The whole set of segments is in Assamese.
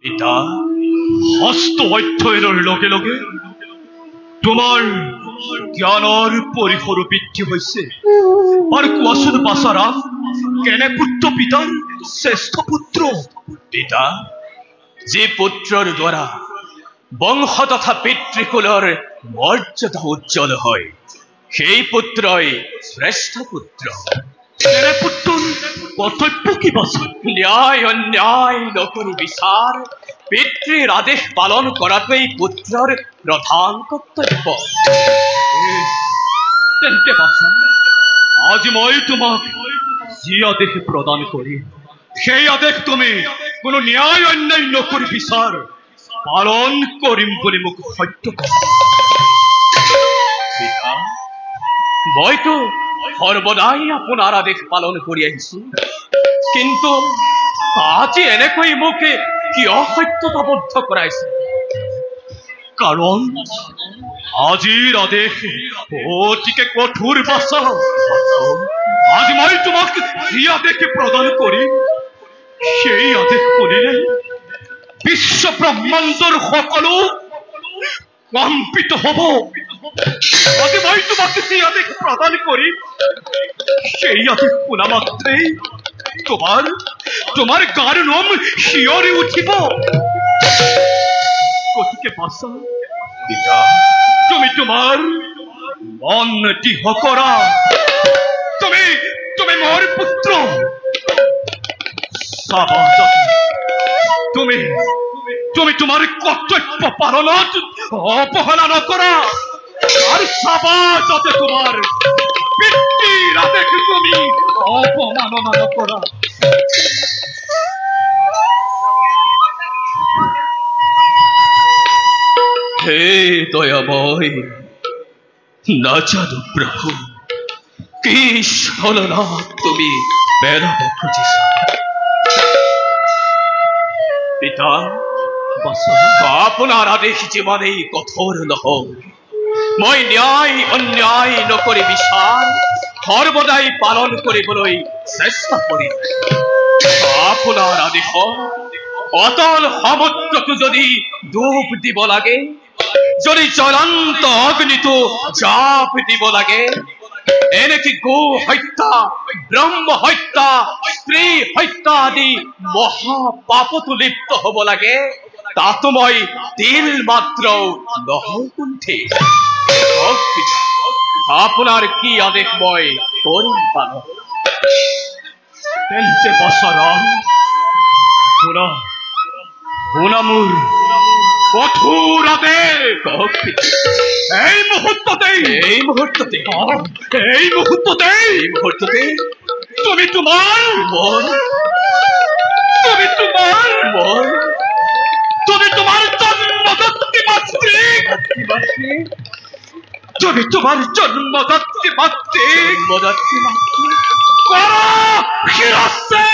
পিতা হস্ত অধ্যয়নৰ লগে লগে তোমাৰ জ্ঞানৰ পৰিসৰ বৃদ্ধি হৈছে। আৰু কোৱাচোন বাছাৰাম, কেনে পুত্ৰ পিতাৰ শ্ৰেষ্ঠ পুত্ৰ? পিতা, যি পুত্ৰৰ দ্বাৰা বংশ তথা পিতৃকুলৰ মৰ্যাদা উজ্জ্বল হয়, সেই পুত্ৰই শ্ৰেষ্ঠ পুত্ৰ। কেনে পুত্ৰৰ কৰ্তব্য কি বাছা? ন্যায় অন্যায় নকৰি বিচাৰ, পিতৃৰ আদেশ পালন কৰাটোৱেই পুত্ৰৰ প্ৰধান কৰ্তব্য। তেন্তে বাছা, আজি মই তোমাক যি আদেশ প্ৰদান কৰিম, সেই আদেশ তুমি কোনো ন্যায় অন্যায় নকৰি বিচাৰ পালন কৰিম বুলি মোক সত্য কোৱা। পিতা, মইতো সৰ্বদাই আপোনাৰ আদেশ পালন কৰি আহিছো, কিন্তু আজি এনেকৈ মোক কিয় সত্যতাবদ্ধ কৰাইছে? কাৰণ আজিৰ আদেশ অতিকে কঠোৰ বাছা। আজি মই তোমাক যি আদেশ প্ৰদান কৰিম, সেই আদেশ শুনিলে বিশ্ব ব্ৰহ্মাণ্ডৰ সকলো কম্পিত হব। আজি মই তোমাক যি আদেশ প্ৰদান কৰিম, সেই আদেশ শুনা মাত্ৰেই তোমাৰ গাৰ নোম শিয়ৰি উঠিব। গতিকে বাছা, তুমি তোমাৰ মন দৃঢ় কৰা। তুমি মোৰ পুত্ৰ। তুমি তোমাৰ কৰ্তব্য পালনত অৱহেলা নকৰা, আৰু চাবা যাতে তোমাৰ পিতৃৰ আদেশ তুমি অপমাননা নকৰা। হে দয়াময়, নাজানো প্ৰভু কি ছলনা তুমি পেলাব খুজিছা। পিতা, আপোনাৰ আদেশ যিমানেই কঠোৰ নহওক, মই ন্যায় অন্যায় নকৰি বিচাৰ সৰ্বদাই পালন কৰিবলৈ চেষ্টা কৰিম। আপোনাৰ আদেশত অতল সমুদ্ৰটো যদি ডুব দিব লাগে, যদি জ্বলন্ত অগ্নিটো জাপ দিব লাগে, এনেকি গো হত্যা, ব্ৰহ্ম হত্যা, স্ত্ৰী হত্যা আদি মহাপাপতো লিপ্ত হব লাগে, তাতো মই তিল মাত্ৰ নহকুণ্ঠে। আপোনাৰ কি আদেশ মই কৰিম পালন। তেন্তে বাছাৰাম, শুনা মোৰ কঠোৰ আদেশ। এই মুহূৰ্ততেই তুমি তোমাৰ জন্মদাত্ৰী মাতৃক কৰা শিৰচ্ছেদ।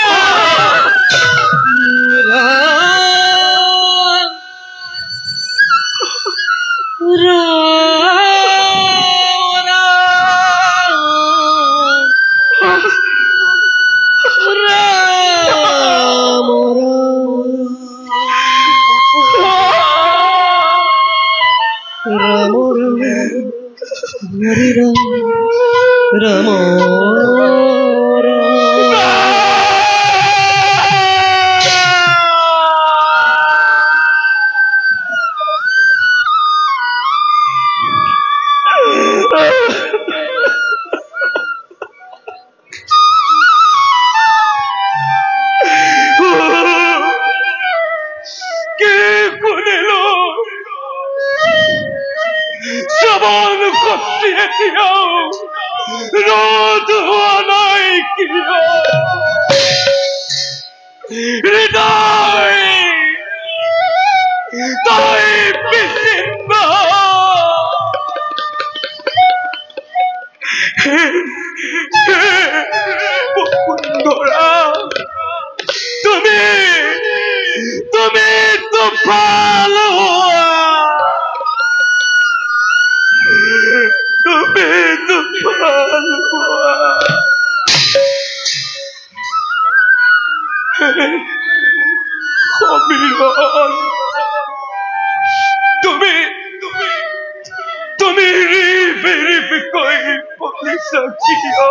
सखियो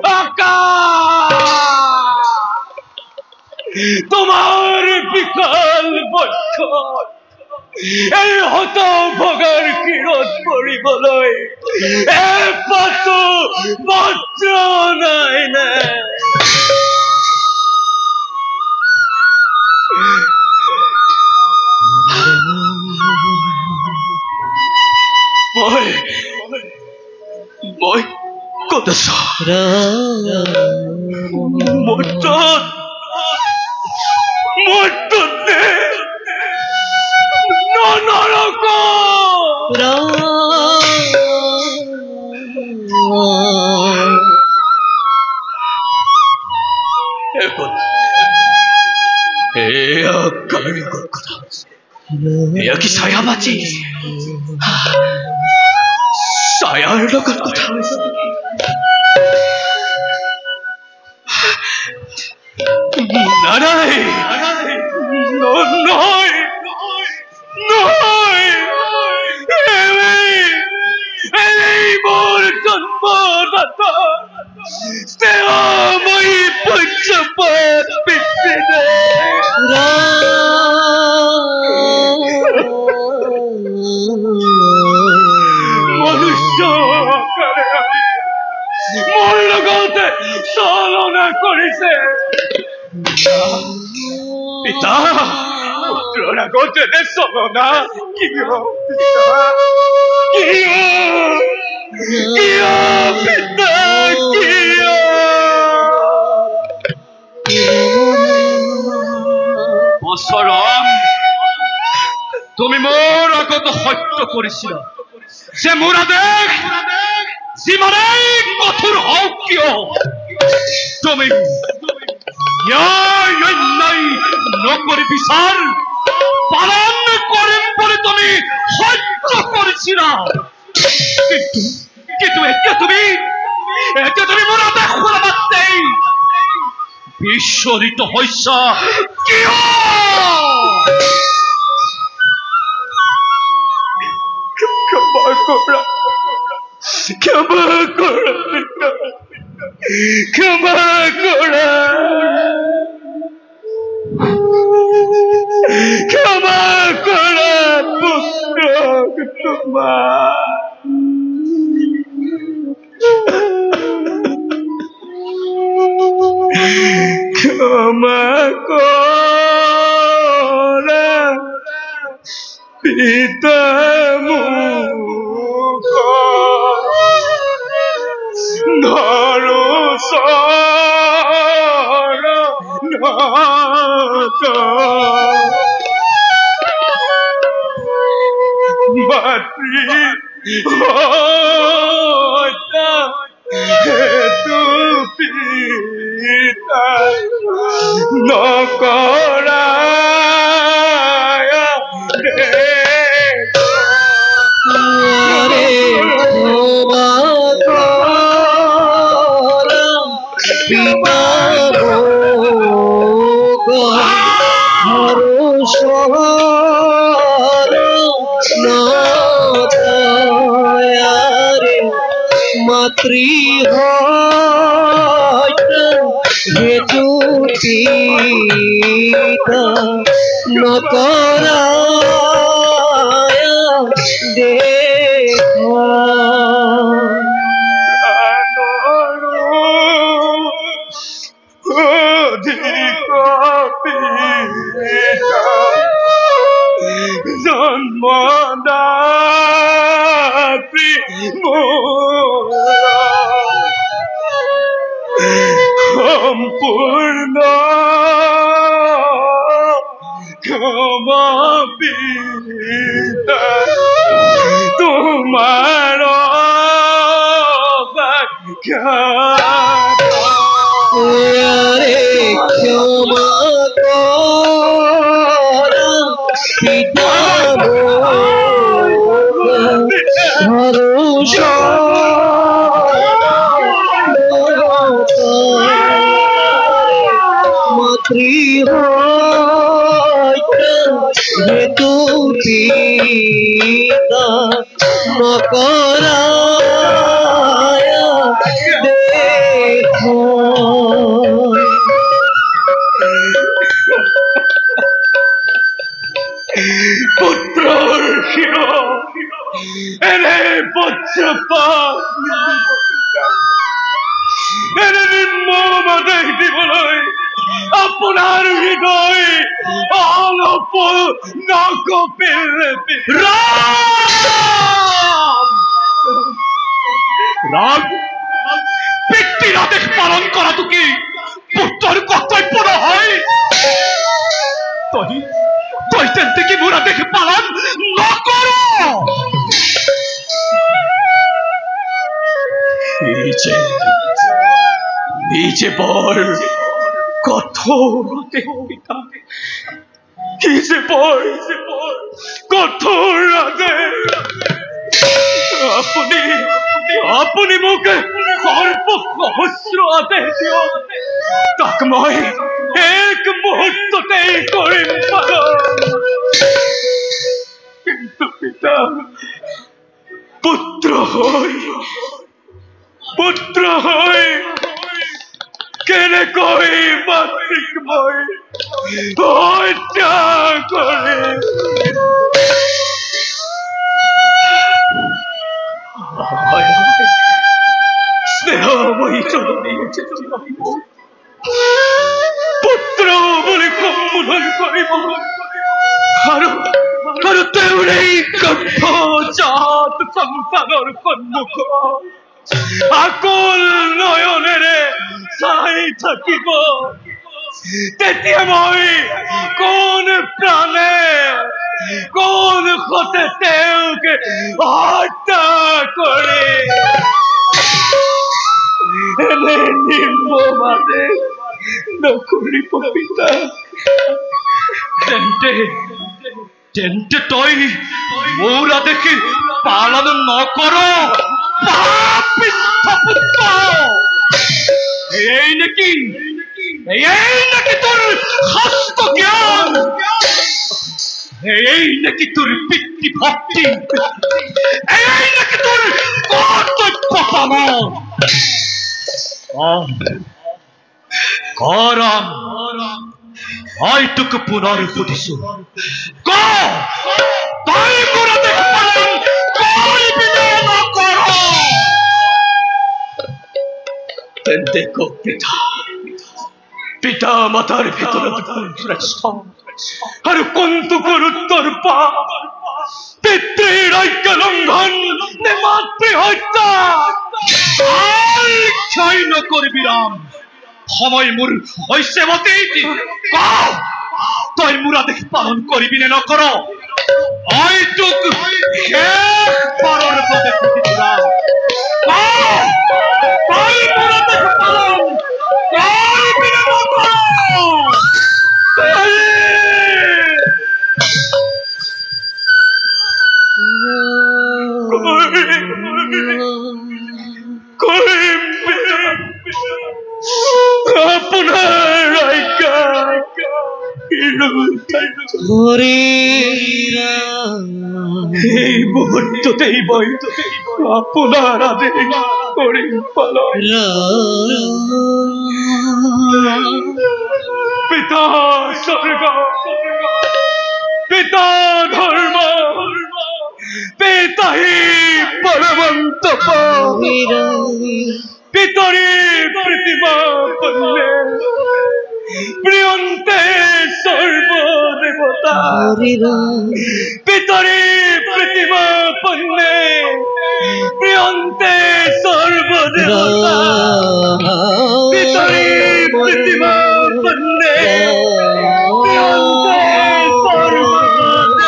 आका তোমাৰ বিকাল বক্ষণ এই হত ভগাৰ কিৰত পড়িবলৈ পাতো পত্ৰ নাই না মই ক'ত আছো কি ছায়াবাজি ছায়াৰ লগত কথা হৈছে মোৰ জন্মদাতা স্নেহময়ী পঞ্চপদ পিতৃদে মনুষ্য মোৰ লগতে চলনা কৰিছে পিতা পুত্ৰৰ আগতে চলনা কিয় পিতা বছৰম তুমি মোৰ আগত সত্য কৰিছিলা যে মোৰ আদেশ যিমানেই কঠোৰ হওক কিয় তুমি ন্যায় অন্যায় নকৰি বিচাৰ পালন কৰিম বুলি তুমি সত্য কৰিছিলা কিন্তু এতিয়া তুমি মোৰ আদেশ শুনা মাত্ৰেই বিস্ফোৰিত হৈছা কিয় ক্ষমা কৰা পুত্ৰক তোমাৰ ক্ষমা কৰা পিতা মোক ধৰো মাতৃ হেতু পিতা নকৰা মাতৃ হেতু পিতা নকৰা জন্মদাত্ৰী সম্পূৰ্ণ ক্ষমা পিতা তোমাৰ ক্ষমা কৰা পিতা মাতৃ হেতু পিতা নকৰায়া দেখো পুত্ৰৰ শিৰ এনে বজ্ৰপাত এনে নিৰ্মম আদেশ দিবলৈ আপোনাৰ হৃদয় অলপ নকঁপিল ৰাম ৰাম পিতৃৰ আদেশ পালন কৰাটো কি পুত্ৰৰ কৰ্তব্য নহয় তই তেন্তে কি মোৰ আদেশ পালন নকৰ নিজে বৰ কঠোৰ পিতা কি যে বৰ কঠোৰ আদেশ আপুনি মোক সৰ্বসহস্ৰ আদেশ দিয়ক তাক মই এক মুহূৰ্ততেই কৰিম পালন কিন্তু পিতা পুত্ৰ হৈ কেনেকৈ মাতৃক মই হত্যা কৰিম স্নেহময়ী জননী পুত্ৰ বুলি সম্বোধন কৰিব আৰু তেওঁৰেই গৰ্ভজাত সন্তানৰ সন্মুখত আকুল নয়নেৰে চাই থাকিব তেতিয়া মই কোন প্ৰাণে কোন সতে তেওঁক হত্যা কৰি এনে নিৰ্মম আদেশ নকৰিব পিতা তেন্তে তই মোৰ আদেশ পালন নকৰ এই নেকি তোৰ শাস্ত্ৰ জ্ঞান এই নেকি তোৰ পিতৃভক্তি এই নেকি তোৰ কৰ্তব্য পালন কৰাম মই তোক পুনৰ সুধিছো তই মোৰ আদেশ পালন কৰিবি নে নকৰ তেন্তে ক পিতা মাতাৰ ভিতৰত কোন শ্ৰেষ্ঠ আৰু কোনটো গুৰুত্বৰ পা পিতৃৰ আজ্ঞা লংঘন নে মাতৃ হত্যা ক্ষয় নকৰিবি ৰাম সময় মোৰ হৈছে মতেই তই মোৰ আদেশ পালন কৰিবি নে নকৰ মই তোক শেষবাৰৰ বাবে সুধিছো ৰাম তই মোৰ আদেশ পালন কৰিবি নে নকৰ আপোনাৰ আজ্ঞা এই মুহূৰ্ততেই মই আপোনাৰ আদেশ কৰিম পালন পিতা স্বৰ্গ পিতা ধৰ্ম পিতাহি পৰমন্ত পিতৰি প্ৰতিমা পল্লে প্ৰিয়ন্তে সৰ্বদেবতা পিতৰে প্ৰতিমা পন্নে প্ৰিয়ন্তে সৰ্বদেবতা পিতৰে প্ৰতিমা পন্নে প্ৰিয়ন্তে সৰ্বদেবতা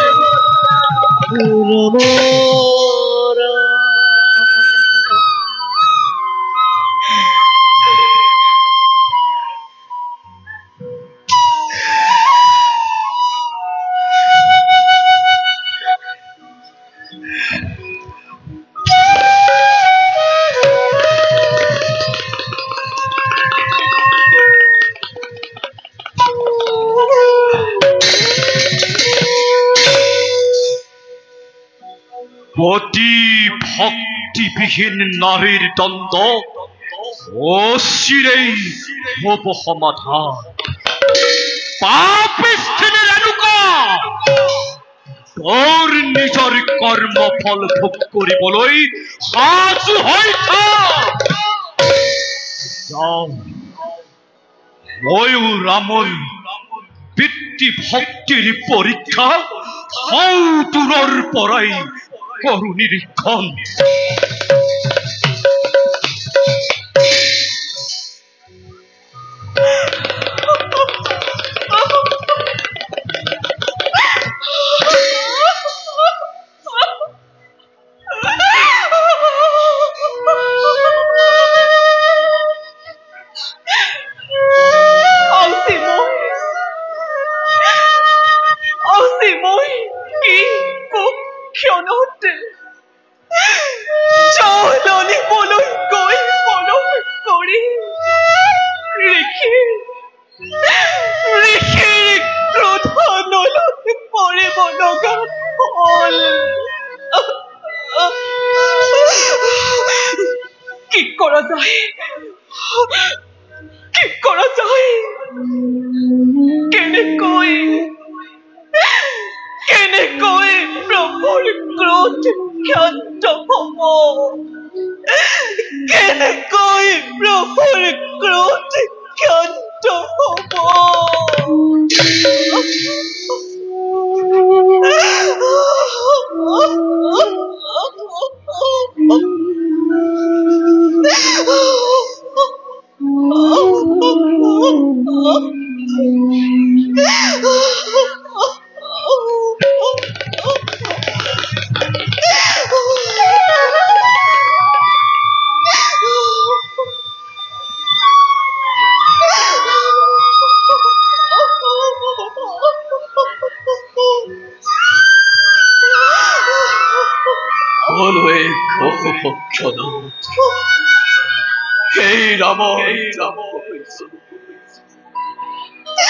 অতি ভক্তিবিহীন নাৰীৰ দ্বন্দ্ব অচিৰেই হব সমাধান। পাপিষ্ঠিনী ৰেণুকা, তোৰ নিজৰ কৰ্মফল ভোগ কৰিবলৈ সাজু হৈ থাক। যাওঁ, ময়ো ৰামৰ পিতৃ ভক্তিৰ পৰীক্ষা সৌ দূৰৰ পৰাই কৰো নিৰীক্ষণ।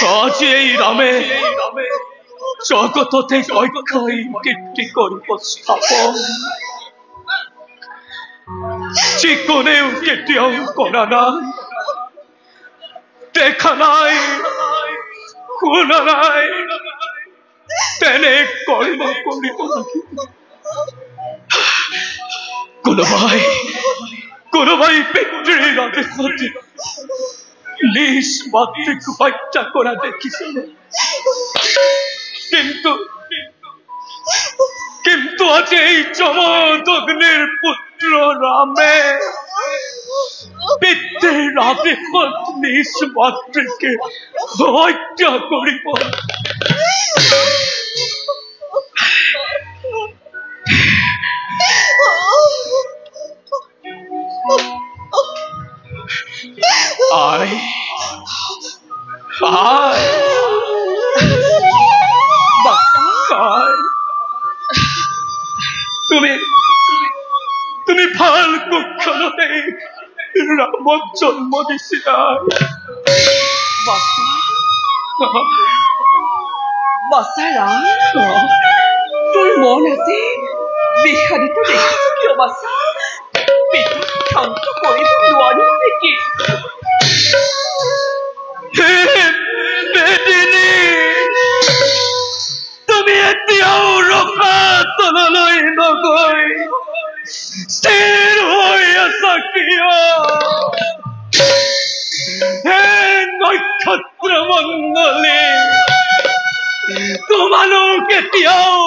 আজি এই ৰামে জগততে অক্ষয় কীৰ্তি কৰিব স্থাপন, যি কোনেও কেতিয়াও কৰা নাই, দেখা নাই, শুনা নাই, তেনে কৰ্ম কৰিব লাগিব। কোনোবাই পিতৃৰ আদেশত নিজ মাতৃক হত্যা কৰা দেখিছিলে, কিন্তু আজি এই যমদগ্নিৰ পুত্ৰ ৰামে পিতৃৰ আদেশত নিজ মাতৃকে হত্যা কৰিব। তুমি ভাল কুক্ষণতে ৰামক জন্ম দিছিলা। তোৰ মন আছে বিষাদিত দেখিছো কিয় বাছা? পিতৃক শান্ত কৰিব নোৱাৰিম নেকি? তুমি এতিয়াও ৰখা তললৈ নগৈ স্থিৰ হৈ আছা কিয়? হে নক্ষত্ৰ মণ্ডলী, তোমালোক এতিয়াও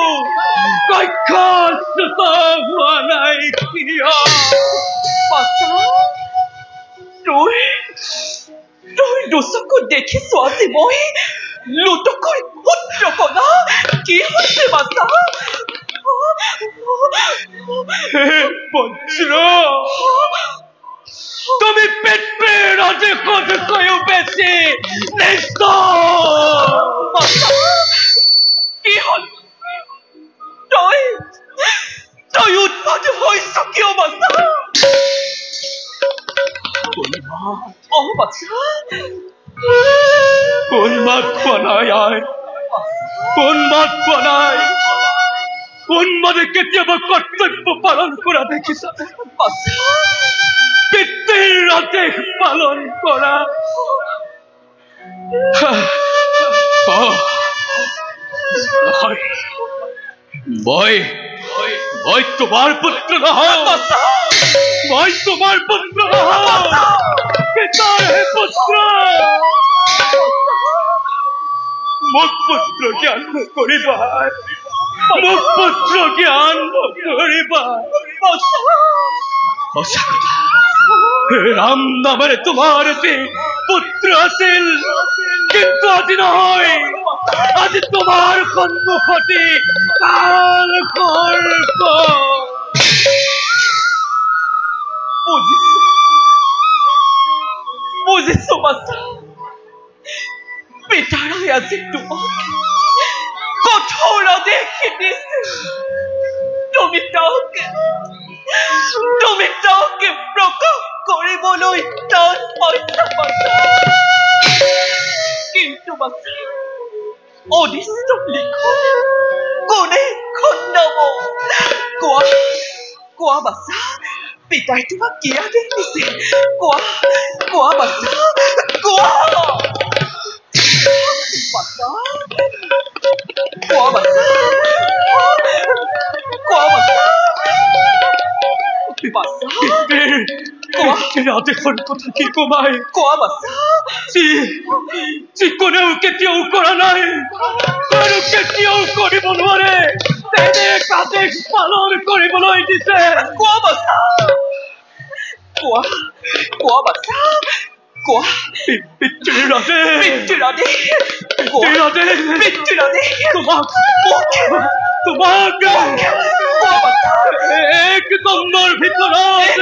কক্ষচ্যুত হোৱা নাই কিয়? তই দুচকু দেখিছো আজি মই লুটুকৈ পুত্ৰ কলা। কি হৈছে বাছা? বজ্ৰ, তুমি পিতৃৰ আদেশতকৈও বেছি নিষ্ঠুৰ। কি হ'ল? তই উৎপাত হৈছ কিয় বাছা? কোন মাত কোৱা নাই, কোন মাত কোৱা নাই? উন্মাদে কেতিয়াবা কৰ্তব্য পালন কৰা দেখিছা পিতৃৰ আদেশ পালন কৰা মই তোমাৰ পুত্ৰ নহয় মই তোমাৰ পুত্ৰ নহয় পিতাৰহে পুত্ৰ মোক পুত্ৰ জ্ঞান নকৰিবা মোক পুত্ৰ জ্ঞান নকৰিবা সঁচা কথা ৰাম নামেৰে তোমাৰ এটি পুত্ৰ আছিল কিন্তু আজি নহয় আজি তোমাৰ সন্মুখতে কাল সৰ্প বুজিছো বাচ্চা পিতাৰাই আজি তোমাক কঠোৰ আদেশ দিছে তুমি তাকে প্ৰকাশ কৰিবলৈ টান পাইছা বাচ্চা কিন্তু বাচ্চা অনিষ্ট লিখন কোনে খণ্ডাব কোৱা বাচ্চা পিতাই তোমাক কি আদেশ দিছে কোৱা বাচ্চা কোৱা আদেশৰ কথা কি কমাই কোনেও কেতিয়াও কৰা নাই আৰু কেতিয়াও কৰিব নোৱাৰে তেনে আদেশ পালন কৰিবলৈ দিছে পিতৃৰ আদেশ তোমাক এক দণ্ডৰ ভিতৰত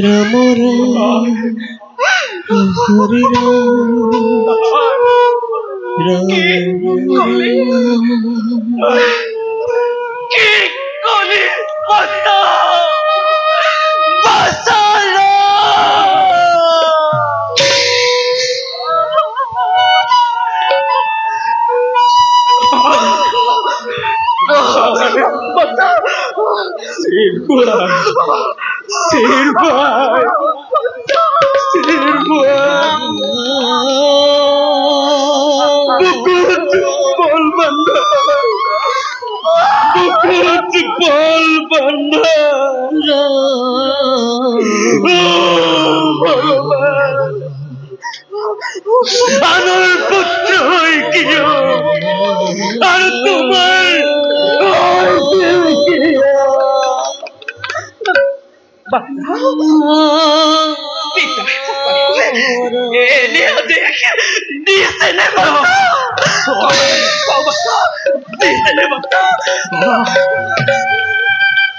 ৰাম ৰাম হৰি ৰাম আনৰ পুত্ৰ হৈ কিয় আৰু তোমাৰ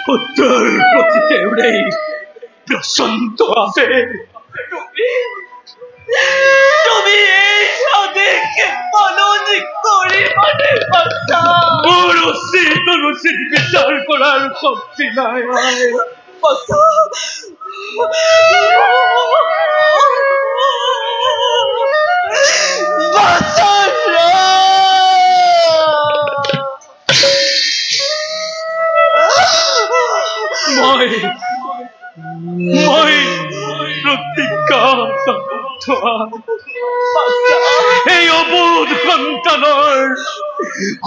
পুত্ৰৰ প্ৰতি তেওঁৰেই প্ৰচণ্ড আছে তুমি এই আদেশ পালন কৰিবানে বাচ্চা মোৰ উচিত বিচাৰ কৰাৰ শক্তি নাই বাচ্চা মই প্ৰতিজ্ঞা এই অবোধ সন্তানৰ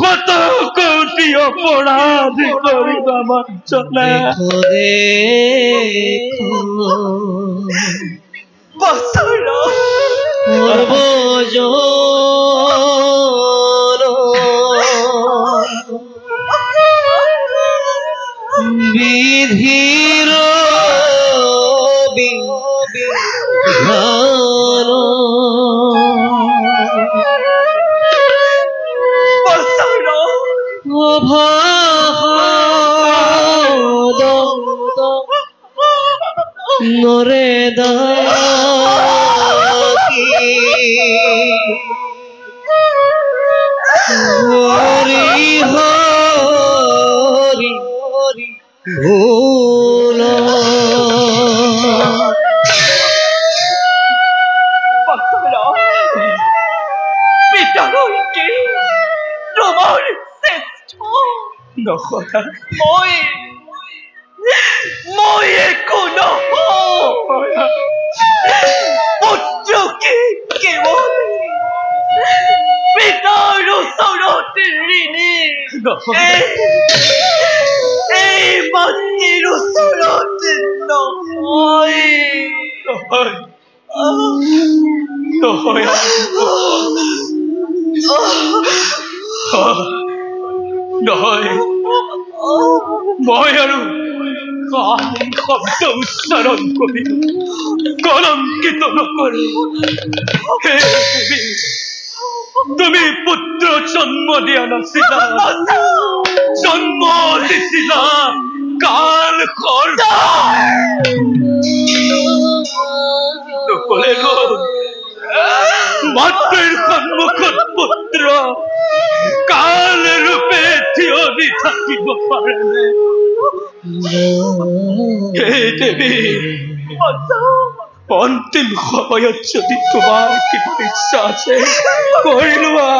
কত কোটি অপৰাধ কৰিবা মঞ্চনা বিধিৰ মোৰে দাকি হৰি হৰি ভুল পিতাৰকে তোমাৰ শ্ৰেষ্ঠ মই একো নহয় পুত্ৰকে কেৱল পিতাৰ ওচৰত ঋণী এই মাতৃৰ ওচৰত নহয় নহয় মই আৰু শব্দ উচ্চাৰণ কৰি কলংকিত নকৰো তুমি পুত্ৰ জন্ম দিয়া নাছিলা জন্ম দিছিলা কাল নকলে মাতৃৰ সন্মুখত পুত্ৰ কাল ৰূপে থিয় দি থাকিব পাৰেনে হে দেৱী অন্তিম সময়ত যদি তোমাৰ কিবা ইচ্ছা আছে কৰি লোৱা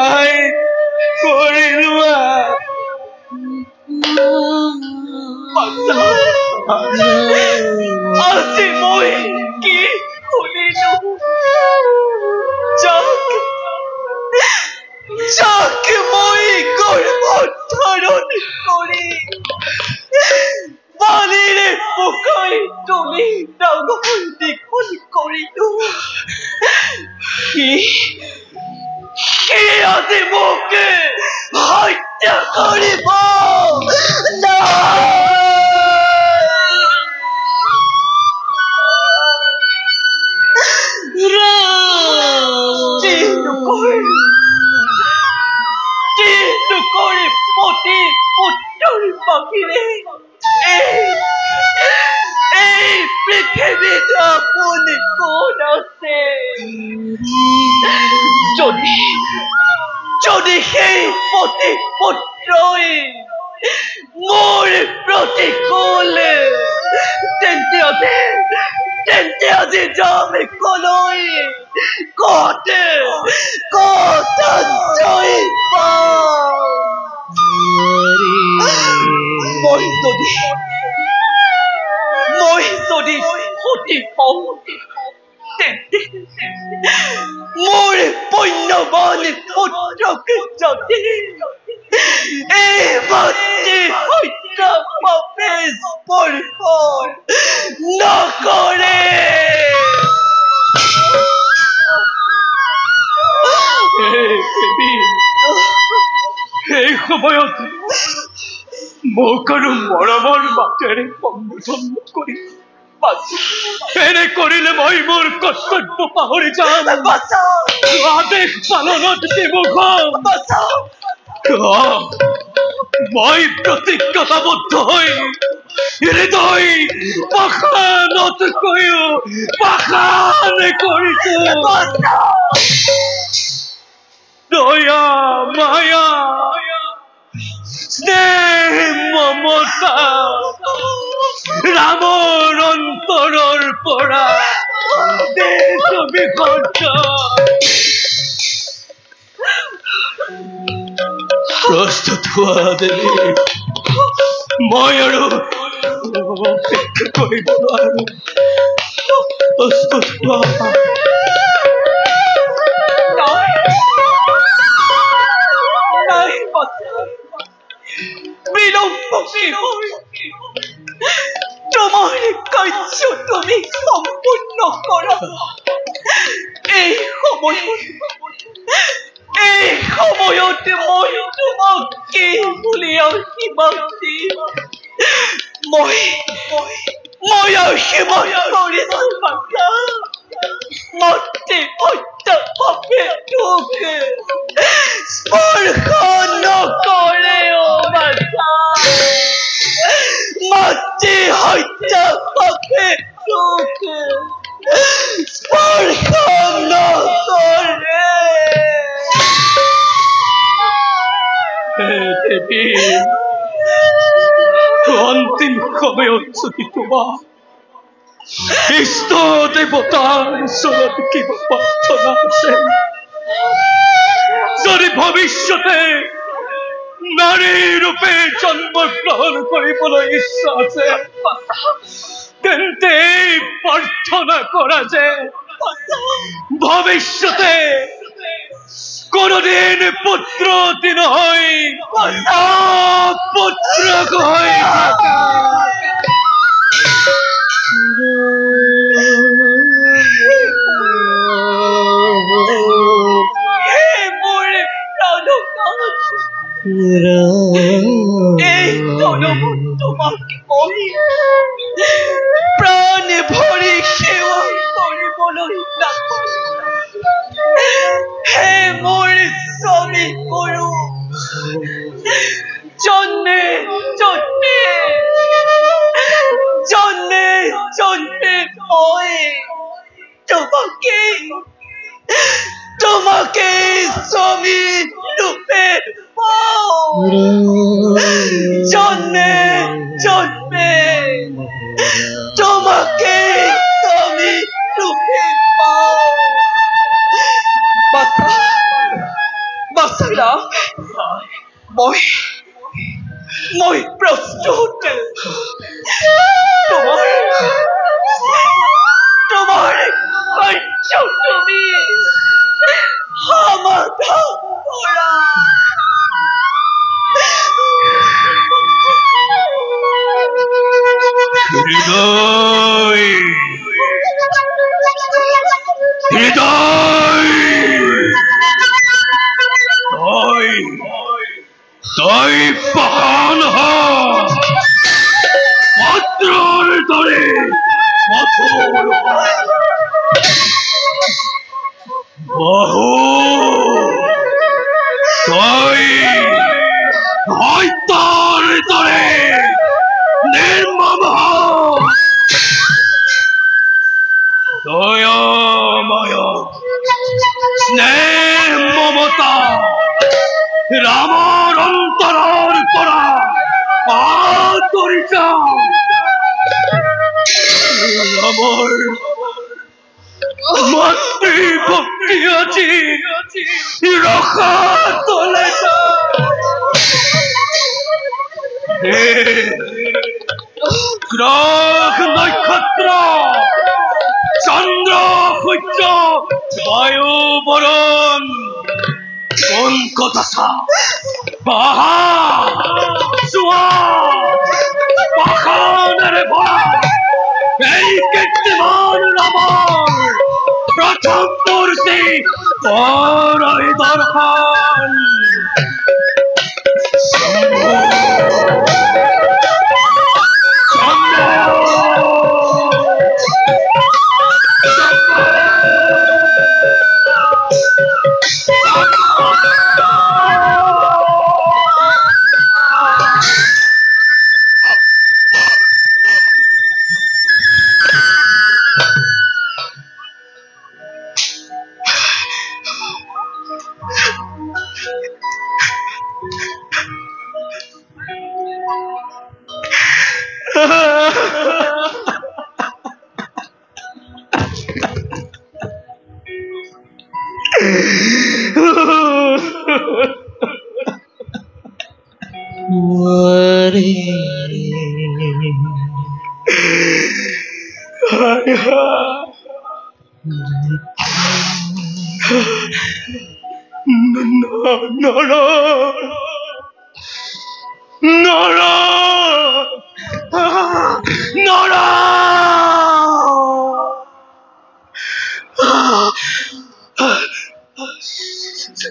আজি মই কি শুনিলো যাক মই গৰ্ভত ধাৰণ কৰি পানীৰে পকাই তুলি ডাঙৰ দীঘল কৰিলো সি আজি মোকে হত্যা কৰিব পতি পুত্ৰৰ বাহিৰে এই পৃথিৱীত আপুনি কোন আছে যদি সেই পতি পুত্ৰই মোৰ প্ৰতিকূল তেন্তে আজি যাম কলৈ ক'ত জয় পাম মই যদি সতী হওঁ তেন্তে মোৰ পুণ্যৱান পুত্ৰক যদি এই মাতৃ হত্যা পাপে স্পৰ্শ নকৰে এই সময়ত মোক আৰু মৰমৰ মাতেৰে সম্বোধন কৰি এনে কৰিলে মই মোৰ কৰ্তব্য পাহৰি যাম আদেশ পালনত বিমুখ মই প্ৰতিজ্ঞতাবদ্ধ হৈ হৃদয় পাষাণতকৈও পাষাণ কৰিছো দয়া মায়া স্নেহ মমতা ৰামৰ অন্তৰৰ পৰা প্ৰস্তুত হোৱা দেৱী মই আৰু অপেক্ষা কৰিব নোৱাৰো প্ৰস্তুত হোৱা তোমাৰ কাৰ্য তুমি সম্পূৰ্ণ কৰা এই সময়তে মই তোমাক কি বুলি আশীৰ্বাদ দিম মই আশীৰ্বাদ কৰিছো মাতৃ হত্যা পাপে তোক স্পৰ্শ নকৰে মাতৃ হত্যা পাপে তোক দেবী অন্তিম সময়ত যদি তোমাৰ ইষ্ট দেৱতাৰ ওচৰত কিবা প্ৰাৰ্থনা আছে, যদি ভৱিষ্যতে নাৰী ৰূপে জন্ম গ্ৰহণ কৰিবলৈ ইচ্ছা আছে, তেন্তে প্ৰাৰ্থনা কৰা যে ভৱিষ্যতে কোনোদিন পুত্ৰটি নহয় পুত্ৰক হৈ থকা। এই জনমত তোমাকে মই প্ৰাণে ভৰি সেৱা কৰিবলৈ নাপাওঁ। হে মোৰ স্বামী গুৰু, জন্মে জন্মে জন্মে জন্মে মই তোমাকে তোমাকে স্বামী রূপে পাও। জন্মে জন্মে তোমাকে স্বামী রূপে পাও। বাছারা মই প্রস্তুত। তোমার কার্য তুমি সমাধান করা। হৃদয় হৃদয় তই পাষাণ হ, পাত্ৰৰ দৰে কঠোৰ বাহু, তই হত্যৰ দৰে নিৰ্মম হ, দয়াময় স্নেহ মমতা ৰামৰ অন্তৰৰ পৰা আঁতৰি যা। ৰামৰ মাতৃভক্তি আজি ৰখা তলে গ্ৰহ নক্ষত্ৰ চন্দ্ৰ সূৰ্য বায়ু বৰণ কনকতাছা বাহা চোৱা পাষাণেৰে ভৰা এই কীৰ্তিমান ৰামৰ প্ৰথম মূৰ্তি পৰই দৰ্শন।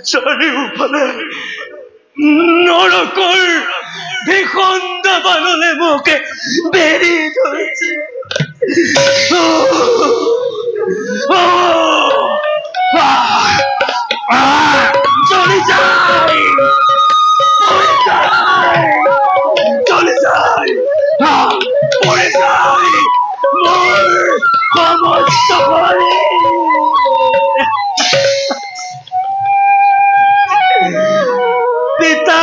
চাৰিওফালে নৰকৰ ভীষণ দাবানলে মোকে বেৰি ধৰিছে। চলি যায় চলি যায় পড়ে যায় মোৰ সমস্ত পিতা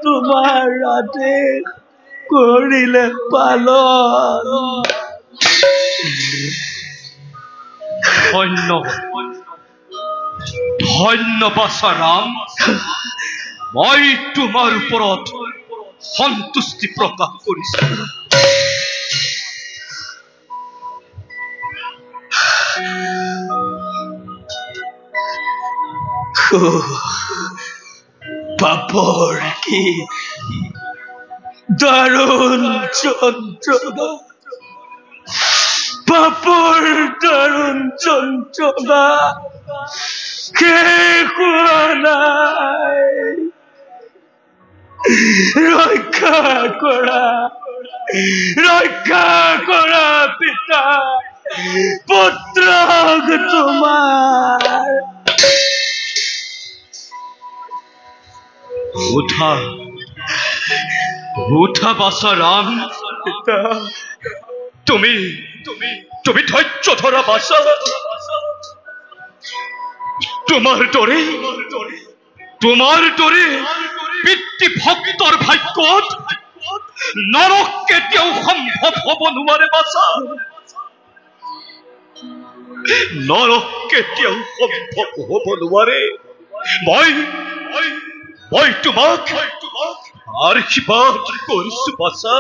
তোমাৰ আদেশ কৰিলে পালন। ধন্যবাদ ৰাম। মই তোমাৰ ওপৰত সন্তুষ্টি প্ৰকাশ কৰিছো। পাপৰ কি দাৰুণ যন্ত্ৰণা, পাপৰ দাৰুণ যন্ত্ৰণা শেষ হোৱা নাই। ৰক্ষা কৰা, ৰক্ষা কৰা পিতা, পুত্ৰক তোমাৰ। উঠা উঠা বাছা ৰাম। পিতা, তুমি ধৈৰ্য ধৰা বাছা। তোমাৰ দৰে পিতৃ ভক্তৰ ভাগ্যত নৰক কেতিয়াও সম্ভৱ হব নোৱাৰে বাছা। নৰক কেতিয়াও সম্ভৱ হব নোৱাৰে। মই তোমাক আশীৰ্বাদ কৰিছো বাছা।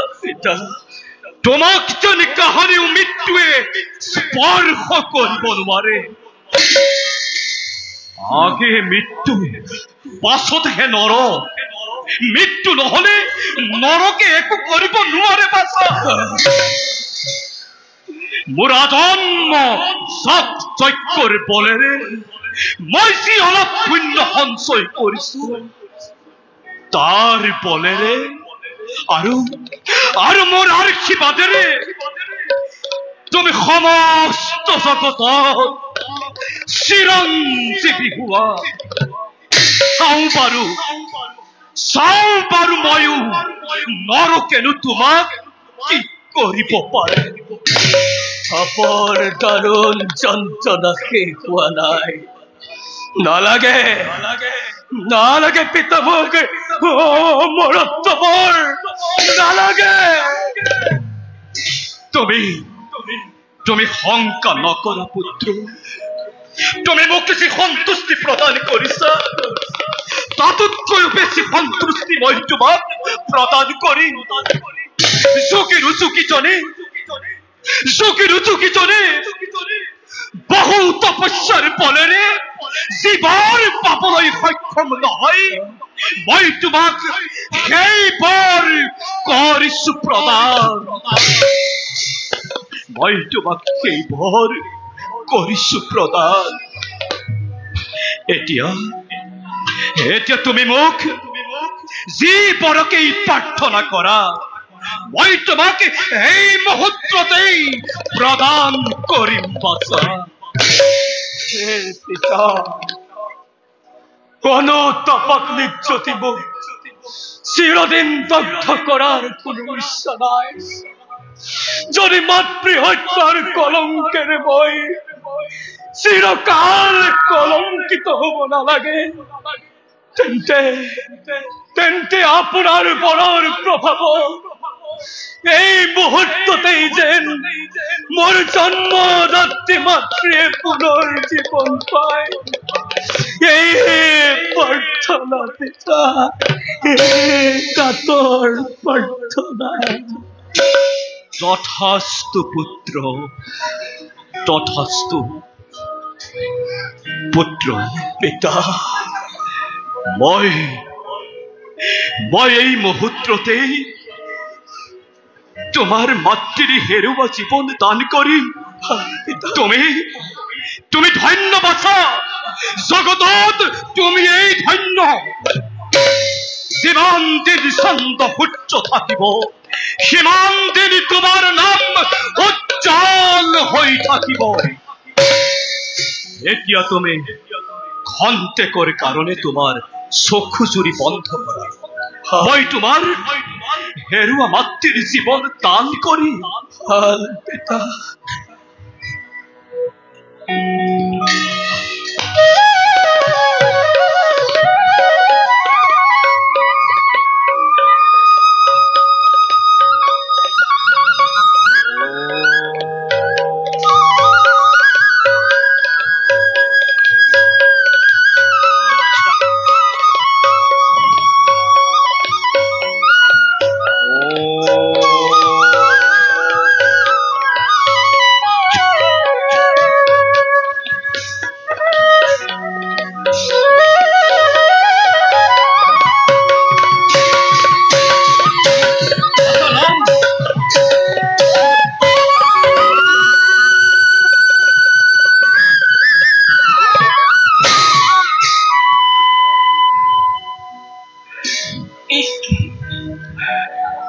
তোমাক যেন কাহানিও মৃত্যুৱে স্পৰ্শ কৰিব নোৱাৰে। আগে মৃত্যু, পাছতহে নৰক। মৃত্যু নহলে নৰকে একো কৰিব নোৱাৰে বাছা। মোৰ আজন্ম সৎ যজ্ঞৰ বলেৰে মই যি অলপ পুণ্য সঞ্চয় কৰিছো, তাৰ বলেৰে আৰু মোৰ আশীৰ্বাদেৰে তুমি সমস্ত জগতত চিৰঞ্জীৱী হোৱা। চাও বাৰু ময়ো নৰকেনো তোমাক কি কৰিব পাৰে। পাপৰ দাৰুণ যন্ত্ৰণা শেষ হোৱা নাই। নালাগে নালাগে পিতা, মোক মৰত্বৰ নালাগে। তুমি শংকা নকৰা পুত্ৰ। তুমি মোক যি সন্তুষ্টি প্ৰদান কৰিছা, তাতোতকৈ বেছি সন্তুষ্টি মই তোমাক প্ৰদান কৰিম। যোগীজনে বহু তপস্যাৰ বলেৰে যিবাৰ পাবলৈ সক্ষম নহয়, মই তোমাক সেইবাৰ কৰিছো প্ৰদান। এতিয়া তুমি মোক যি বৰকেই প্ৰাৰ্থনা কৰা, মই তোমাক এই মুহূৰ্ততেই প্ৰদান কৰিম বাছা। পিতা, কোন তপক নিজ্যোতি মোক চিরদিন দগ্ধ করার কোনো ইচ্ছা নাই। যদি মাতৃ হত্যার কলঙ্কের বই চিরকাল কলঙ্কিত হব না লাগে, তেন্তে আপনার বড়র প্রভাব এই মুহূর্ততেই যেন মোর জন্মদাত্রী মাতৃ পুনর্জীবন পায়, এই প্রার্থনা পিতা, কাতর প্রার্থনা। তথাস্তু পুত্র, তথাস্তু পুত্র। পিতা, মই এই মুহূর্ততেই তোমার মাতৃ হেৰুৱা জীবন দান কৰিম। তুমি ধন্য বাছা। জগতত তুমি এই ধন্য। যিমান দিন চন্দ্ৰ সূৰ্য থাকিব, সিমান দিন তোমাৰ নাম উজ্জ্বল হৈ থাকিব। এতিয়া তুমি খন্তেকৰ কাৰণে তোমাৰ চকু জুৰি বন্ধ কৰা। মই তোমাৰ হেৰুৱা মাতৃৰ জীৱন দান কৰি পিতা।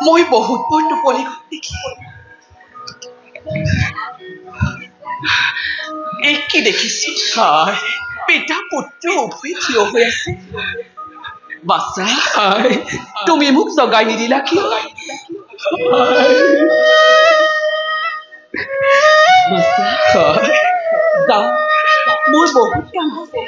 মই বহুত বৰ টোপনি গল দেখি কি দেখিছো পিতা পুত্ৰ উভয় থিয় হৈ আছে বাচ্চা তুমি মোক জগাই নিদিলা কিয় বাচ্চা যাও মোৰ বহুত কাম আছে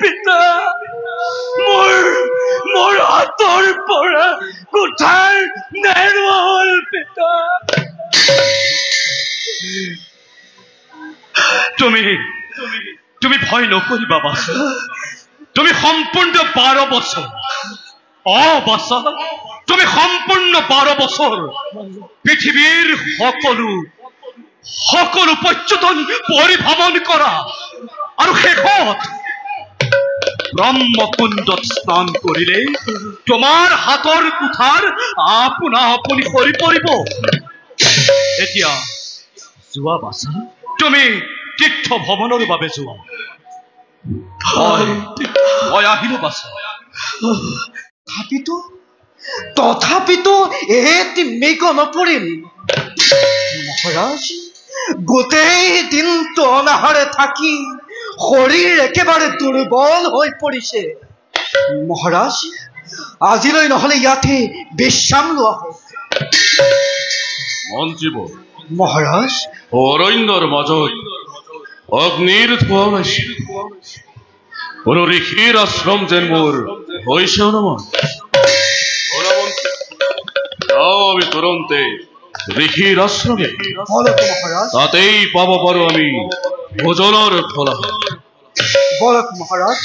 পিতা মোৰ হাতৰ পৰা কোঠাৰ নেৰোৱা হ'ল পিতা তুমি ভয় নকৰিবা বাছা তুমি সম্পূৰ্ণ 12 বছৰ বাছা তুমি সম্পূৰ্ণ 12 বছৰ পৃথিৱীৰ সকলো পৰ্যটন পৰিভ্ৰমণ কৰা আৰু শেষত ব্ৰহ্মকুণ্ডত স্নান কৰিলে তোমাৰ হাতৰ কুঠাৰ আপোনা আপুনি সৰি পৰিব এতিয়া যোৱা বাছা তুমি তীৰ্থ ভ্ৰমণৰ বাবে যোৱা মই আহিলো বাছা তথাপিতো এটি মেঘ নপৰিল মহাৰাজ গোটেই দিনটো অনাহাৰে থাকি শৰীৰ একেবাৰে দুৰ্বল হৈ পৰিছে মহাৰাজ আজিলৈ নহলে ইয়াতে বিশ্ৰাম লোৱা হওক মন্ত্ৰীব মহাৰাজ অৰণ্যৰ মাজত অগ্নিৰ ধোঁৱা ওলাইছে কোনো ঋষিৰ আশ্ৰম যেন মোৰ হৈছে অনুমান আমি তুৰন্তে ঋষিৰ আশ্ৰমে তাতেই পাব পাৰো আমি ভোজনৰ ফলাফল বলক মহাৰাজ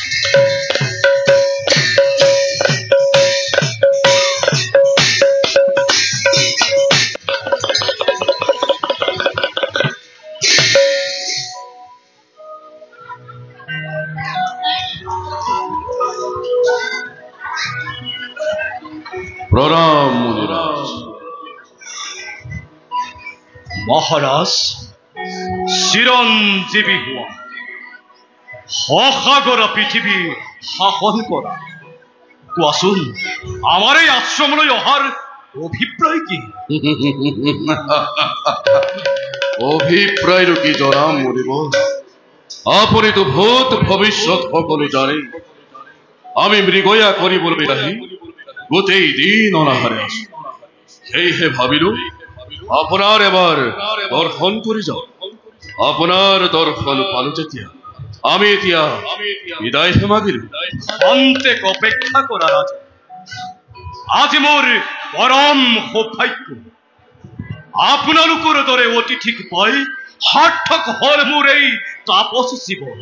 প্ৰণাম মুনিৰাজ মহাৰাজ চিৰঞ্জীৱী হোৱা সসাগৰ পৃথিৱী শাসন কৰা কোৱাচোন আমাৰ এই আশ্ৰমলৈ অহাৰ অভিপ্ৰায় কি অভিপ্ৰায়টো কি জনাম মুনিব আপুনিতো ভূত ভৱিষ্যত সকলো জানে আমি মৃগয়া কৰিবলৈ আহি গোটেই দিন অনাহাৰে আছো সেয়েহে ভাবিলো আপোনাৰ এবাৰ দৰ্শন কৰি যাওঁ আপোনাৰ দৰ্শন পালো যেতিয়া আমি এতিয়া বিদায়হে মাগিলো অন্তেক অপেক্ষা কৰা ৰাজা আজি মোৰ পৰম সৌভাগ্য আপোনালোকৰ দৰে অতিথিক পাই সাৰ্থক হল মোৰ এই তাপস জীৱন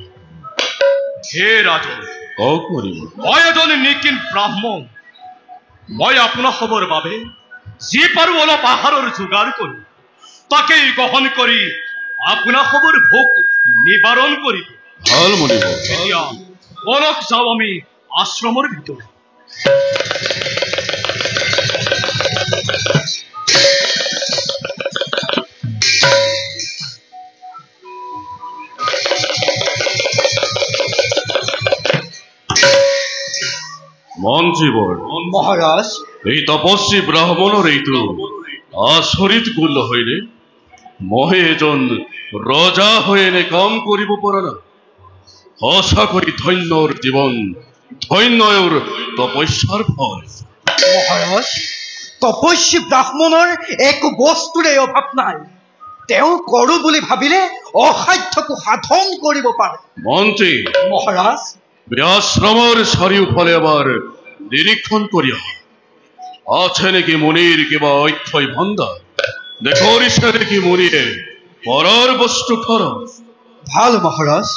হে ৰাজন কওক মুনিব মই এজন নিকিন ব্ৰাহ্মণ মই আপোনাৰ খবৰ বাবে যি পাৰো অলপ আহাৰৰ যোগাৰ কৰো তাকেই গ্ৰহণ কৰি আপোনাৰ খবৰ ভোক নিবাৰণ কৰিব ভাল মুনিব এতিয়া বলক যাওঁ আমি আশ্ৰমৰ ভিতৰত মন্ত্ৰীবৰ মহাৰাজ এই তপস্বী ব্ৰাহ্মণৰ এইটো আচৰিত গুণ হয়নে? মই এজন ৰজা হৈ এনে কাম কৰিব পৰা নাই। সঁচা কৰি ধন্যৰ জীৱন, ধন্যৰ তপস্যাৰ ফল। মহাৰাজ, তপস্বী ব্ৰাহ্মণৰ একো বস্তুৰে অভাৱ নাই। তেওঁ কৰো বুলি ভাবিলে অসাধ্যকো সাধন কৰিব পাৰে। মন্ত্ৰী, মহাৰাজ, ব্যাশ্ৰমৰ চাৰিওফালে এবাৰ নিৰীক্ষণ কৰি আছে নেকি মুনিৰ কিবা অক্ষয় ভাণ্ডাৰ? দেখৰিছে নেকি মুনিয়ে পৰৰ বস্তু খৰচ? ভাল মহাৰাজ।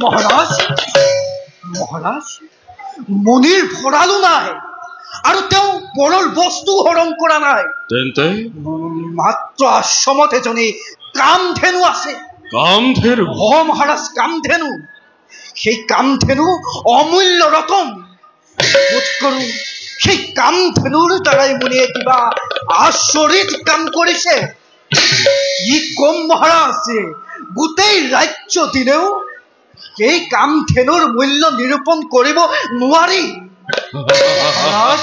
মহাৰাজ, মহাৰাজ, মুনিৰ ভঁৰালো নাই আৰু তেওঁ পৰৰ বস্তু হৰণ কৰা নাই। তেন্তে মাত্ৰ আশ্ৰমত এজনী কামধেনু আছে। কামধেনু? মহাৰাজ, কামধেনু। সেই কামধেনু অমূল্য ৰতন। বোধ কৰো সেই কামধেনুৰ দ্বাৰাই মুনিয়ে কিবা আচৰিত কাম কৰিছে। কি কম মহাৰাজ, গোটেই ৰাজ্য দিলেও সেই কামধেনুৰ মূল্য নিৰূপণ কৰিব নোৱাৰি। মহাৰাজ,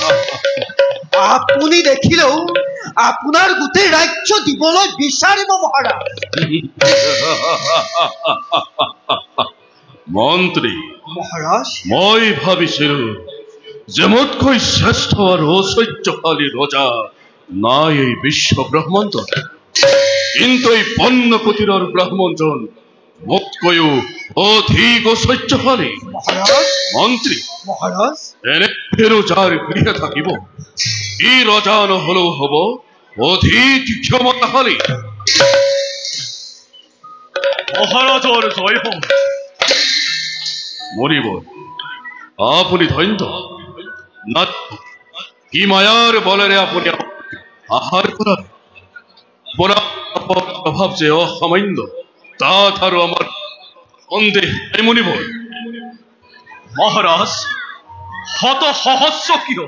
আপুনি দেখিলেও আপোনাৰ গোটেই ৰাজ্য দিবলৈ বিচাৰিব মহাৰাজ। মন্ত্ৰী মহাৰাজ, মই ভাবিছিলো যে মোতকৈ শ্ৰেষ্ঠ আৰু ঐশ্বৰ্যশালী ৰজা নাই এই বিশ্ব ব্ৰহ্মাণ্ডত, কিন্তু এই পণ্যকুটিৰৰ ব্ৰাহ্মণজন মোতকৈও অধিক ঐশ্বৰ্যশালী। মহাৰাজ, মন্ত্ৰী, মহাৰাজ, এনে ফেৰো যাৰ গৃহে থাকিব, ই ৰজা নহলেও হব অধিক ক্ষমতাশালী। মহাৰাজৰ জয় হওক। মৰিব আপুনি ধন্য। কি মায়াৰ বলেৰে আপুনি আহাৰ কৰালে? আপোনাৰ প্ৰভাৱ যে অসামান্য, তাত আৰু আমাৰ সন্দেহ নাই মনিব। মহাৰাজ, শত সহস্ৰ কিয়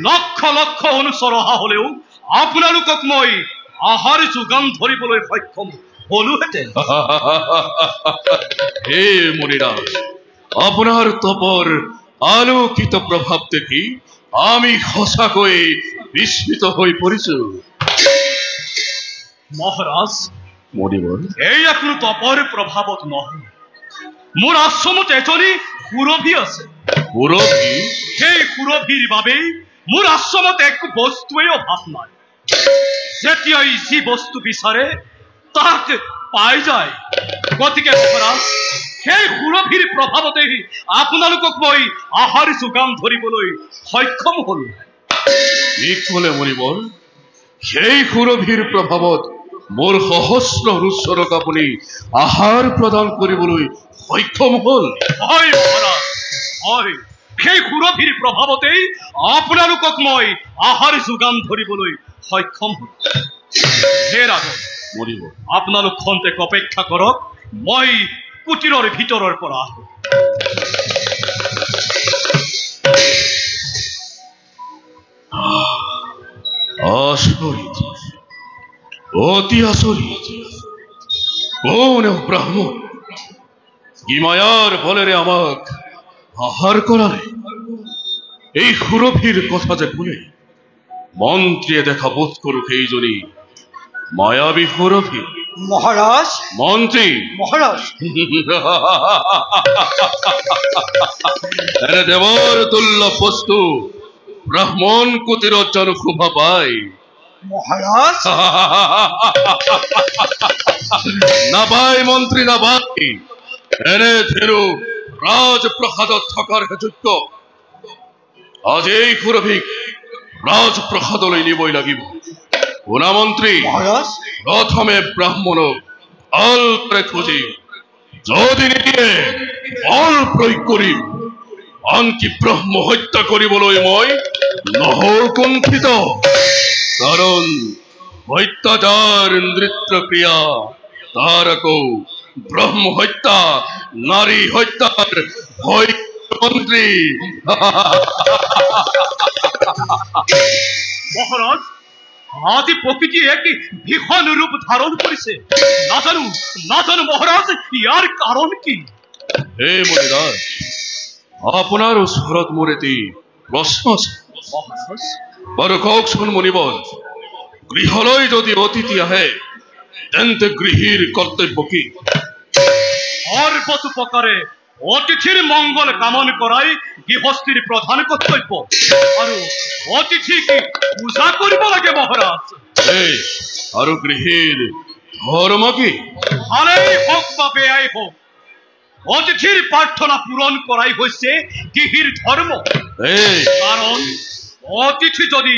লক্ষ লক্ষ অনুচৰ অহা হলেও আপোনালোকক মই আহাৰ যোগান ধৰিবলৈ সক্ষম হলোহেঁতেন। হে মনিৰাজ, আপোনাৰ তপৰ আলোকিত প্ৰভাৱ দেখি আমি সঁচাকৈ বিস্মিত হৈ পৰিছো। মহাৰাজ, মনিব, এয়া কোনো তপৰ প্ৰভাৱত নহয়। মোৰ আশ্ৰমত এজনী সুৰভি আছে। সুৰভি? সেই সুৰভিৰ বাবেই মোৰ আশ্ৰমত একো বস্তুৱেই অভাৱ নাই। যেতিয়াই যি বস্তু বিচাৰে তাক পাই যায়। গতিকে মহাৰাজ, সেই সুৰভিৰ প্ৰভাৱতেই আপোনালোকক মই আহাৰ যোগান ধৰিবলৈ সক্ষম হলো। কি কলে মনিব? সেই সুৰভিৰ প্ৰভাৱত মোৰ সহস্ৰ অনুচৰক আপুনি আহাৰ প্ৰদান কৰিবলৈ সক্ষম হল? হয় মহাৰাজ, হয়। সেই সুৰভিৰ প্ৰভাৱতেই আপোনালোকক মই আহাৰ যোগান ধৰিবলৈ সক্ষম হলো। হে ৰাজন, মনিব, আপোনালোক খন্তেক অপেক্ষা কৰক, মই কুটিৰৰ ভিতৰৰ পৰা আহো। আচৰিত, অতি আচৰিত। কোন ব্ৰাহ্মণ কি মায়াৰ বলেৰে আমাক আহাৰ কৰালে? এই সুৰভিৰ কথা যে কোনে, মন্ত্ৰীয়ে দেখা বোধ কৰো সেইজনী মায়াবী সুৰভি। মহাৰাজ, মন্ত্ৰী, মহাৰাজ, এনে দেৱৰ তুল্য বস্তু ব্ৰাহ্মণ কুটিৰত জানো শোভা পায়? মহাৰাজ, নাপায় মন্ত্ৰী, নাপায়। এনে ধেনু ৰাজপ্ৰসাদত থকাৰ যোগ্য। আজি এই সুৰভিক ৰাজপ্ৰসাদলৈ নিবই লাগিব। শুনা মন্ত্ৰী, মহাৰাজ, প্ৰথমে ব্ৰাহ্মণক ভাল কৰে খুঁজি, যদি নিদিয়ে বল প্ৰয়োগ কৰিম। আনকি ব্ৰহ্ম হত্যা কৰিবলৈ মই নহও কুণ্ঠিত, কাৰণ হত্যা যাৰ নৃত্য ক্ৰিয়া, তাৰ আকৌ ব্ৰহ্ম হত্যা নারী হত্যার ভয়। মন্ত্রী মহারাজ, আজি প্রকৃতি এক ভীষণ রূপ ধারণ করেছে। না জানো মহারাজ ইয়ার কারণ কি? হে মণিরাজ, আপনার ওচৰত মোৰ এটি প্ৰশ্ন আছে। মহাৰাজ বাৰু কওকচোন মুনিবৰ, গৃহলৈ যদি অতিথি আহে তেন্তে গৃহীৰ কৰ্তব্য কি? সৰ্বতোপকাৰে অতিথিৰ মঙ্গল কামন কৰাই গৃহস্থিৰ প্ৰধান কৰ্তব্য। আৰ অতিথি কি পূজা কৰিব লাগে মহাৰাজ। আৰু গৃহীৰ ধৰ্ম কি? ভালেই হোক বা বেয়াই হোক, অতিথির প্রার্থনা পূরণ করাই হয়েছে গৃহীর ধর্ম। কারণ অতিথি যদি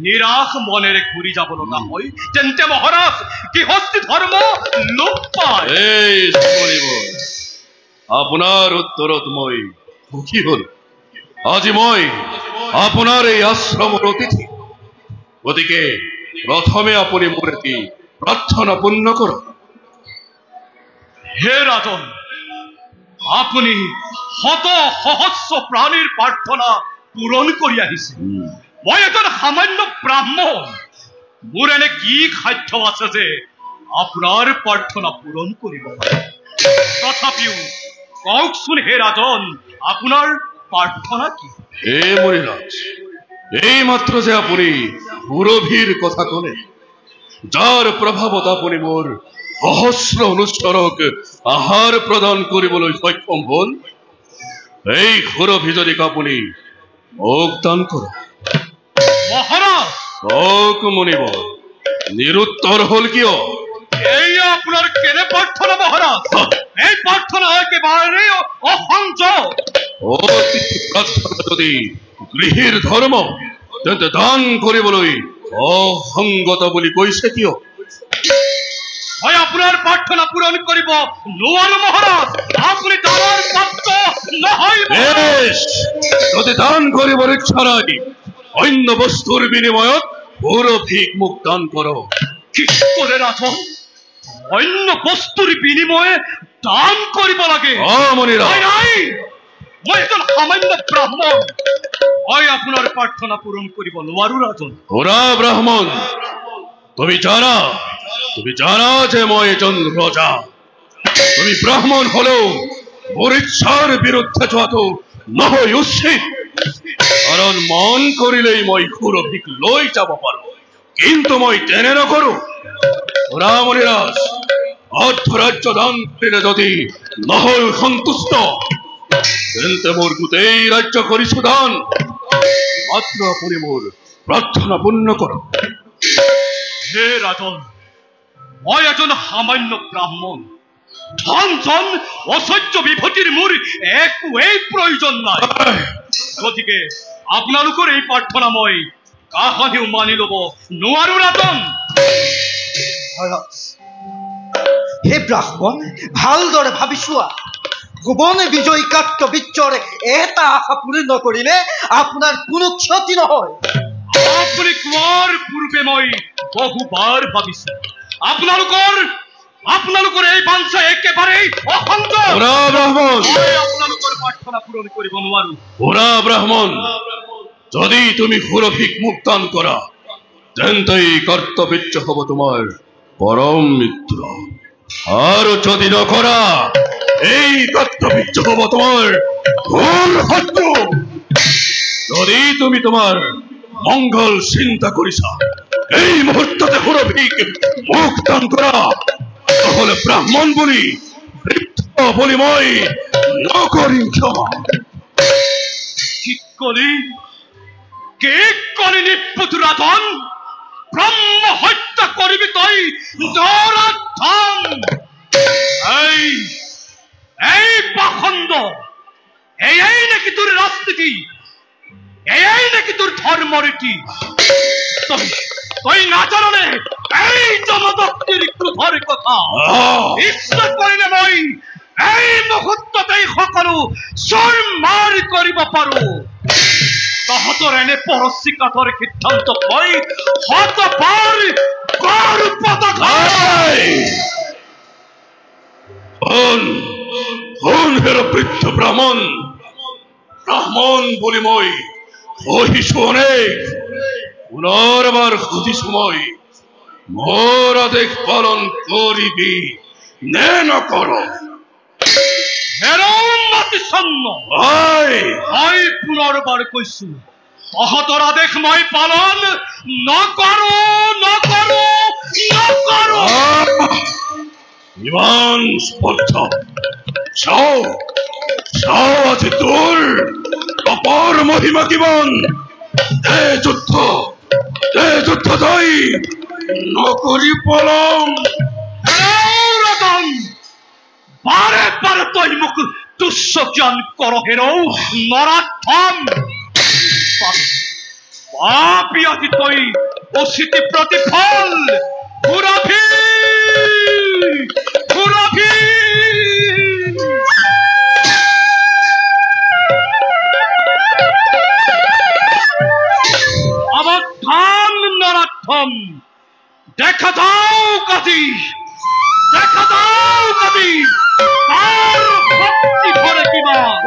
নিরাশ মনের ঘুরি যাব না হয় তেন্তে মহারাজ গৃহস্থী ধর্ম লোপ পায়। আপোনাৰ উত্তৰত মই সুখী হল। আজি মই আপোনাৰ এই আশ্ৰমৰ অতিথি, গতিকে প্ৰথমে আপুনি মোৰ এটি প্ৰাৰ্থনা পূৰ্ণ কৰক। হে ৰাজন, আপনি শত সহস্ৰ প্ৰাণীৰ প্ৰাৰ্থনা পূৰণ কৰি আহিছে। মই এজন সামান্য ব্ৰাহ্মণ, মোৰ এনে কি সাধ্য আছে যে আপনাৰ প্ৰাৰ্থনা পূৰণ কৰিব? তথাপিও কওকচোন হে ৰাজন, আপনাৰ প্ৰাৰ্থনা কি? হে মণিৰাজ, এই মাত্ৰ যে আপুনি সুৰভিৰ কথা ক'লে, যাৰ প্ৰভাৱত আপুনি মোৰ সহস্ৰ অনুচৰক আহাৰ প্ৰদান কৰিবলৈ সক্ষম হল, এই সুৰভি যদি আপুনি মোক দান কৰক। মহাৰাজ কওক মুনিবৰ, নিৰুত্তৰ হল কিয়? এই আপনাৰ কেনে প্ৰাৰ্থনা মহাৰাজ? এই প্ৰাৰ্থনা একেবাৰে অসংযত। অতিথি প্ৰাৰ্থনা যদি গৃহীৰ ধৰ্ম, তেন্তে দান কৰিবলৈ অসংগত বুলি কৈছে কিয়? হয় আপনাৰ প্ৰাৰ্থনা পূৰণ কৰিব নোয়াৰ মহাৰাজ, আপনি দানেৰ পাত্ৰ নহয়। যদি দান কৰিবৰ ইচ্ছা নাই, অন্য বস্তুৰ বিনিময়ত সুৰভিক মোক দান কৰ। কি কৰে ৰাজন অন্য বস্তুৰ বিনিময়ে দান কৰিব লাগে? মণিৰাজ, নাই, মই এজন সামান্য ব্ৰাহ্মণ, হয় আপনাৰ প্ৰাৰ্থনা পূৰণ কৰিব নোয়াৰু ৰাজন। ওৰা ব্ৰাহ্মণ, তুমি জানা যে মই এজন ৰজা। তুমি ব্ৰাহ্মণ হলেও মোৰ ইচ্ছাৰ বিৰুদ্ধে যোৱাটো নহয় উচিত। কাৰণ মন কৰিলেই মই সুৰভিক লৈ যাব পাৰো, কিন্তু মই তেনে নকৰো। ওৰা মণিৰাজ, অৰ্ধৰাজ্য দান কৰিলে যদি নহয় সন্তুষ্ট, তেন্তে মোৰ গোটেই ৰাজ্য কৰিছো দান। মাত্ৰ আপুনি মোৰ প্ৰাৰ্থনা পূৰ্ণ কৰক। হে ৰাজন, মই এজন সামান্য ব্ৰাহ্মণ, ধন জন অসহ্য বিভূতিৰ মোৰ একোৱেই প্ৰয়োজন নাই। গতিকে আপোনালোকৰ এই প্ৰাৰ্থনা মই কাহানিও মানি লব নোৱাৰো ৰাজন। হে ব্ৰাহ্মণ, ভালদৰে ভাবি চোৱা। ভুৱন বিজয়ী কাৰ্তবীৰ্যৰ এটা আশা পূৰ্ণ কৰিলে আপোনাৰ কোনো ক্ষতি নহয়। আপুনি কোৱাৰ পূৰ্বে মই বহুবাৰ ভাবিছো আপোনালোকৰ এই বাঞ্ছা একেবাৰেই অসংগত। আপোনালোকৰ প্ৰাৰ্থনা পূৰণ কৰিব নোৱাৰো। ওৰা ব্ৰাহ্মণ, যদি তুমি সুৰভিক মোক দান কৰা, তেন্তে এই কৰ্তবীৰ্য হব তোমাৰ পৰম মিত্ৰ। আৰু যদি নকৰা, এই কৰ্তবীৰ্য হব তোমাৰ ঘোৰ শত্ৰু। যদি তুমি তোমাৰ মংগল চিন্তা কৰিছা, এই মুহূৰ্ততে সুৰভিক মোক দান কৰা, নহলে ব্ৰাহ্মণ বুলি বলি মই নকৰিম ক্ষমা। কে কলি নিপুত রাজন, ব্রহ্ম হত্যা করিবি তই নরাধম। এই পাখন্দ, এই নাকি তোর রাজনীতি, এই নাকি তোর ধর্মরীতি? তুই না জানলে এই জমদগ্নির ক্রোধের কথা। ইচ্ছা করিলে মই এই মুহূর্ততেই সকলো চুৰমাৰ কৰিব পাৰো। তহঁতৰ এনে পৰচি কাঠৰ সিদ্ধান্ত মই শতবাৰ বৃদ্ধ ব্ৰাহ্মণ বুলি মই সহিছো অনেক, পুনৰ্বাৰ ক্ষতি সময় মোৰ আদেশ পালন কৰিবি নে নকৰ। পুনৰ্বাৰ কৈছো তহঁতৰ আদেশ মই পালন নকৰো নকৰো নকৰো। ইমান স্পৰ্ধ চাও চাও আছে তোৰ অপৰ মহিমা কিমান। দে যুদ্ধ তাই নকৰি পলম। ৰতন বাৰে বাৰে তই মোক তুচ্ছ জ্ঞান কৰ হেৰৌ নৰাথম। পাপী আজি তই উচিত প্ৰতিফল ঘূৰাভি ঘূৰাভি। অবধান নরাথম দেখা দাও কাজী দেখা দাও কাজী আর ভক্তি ভরে কিমান।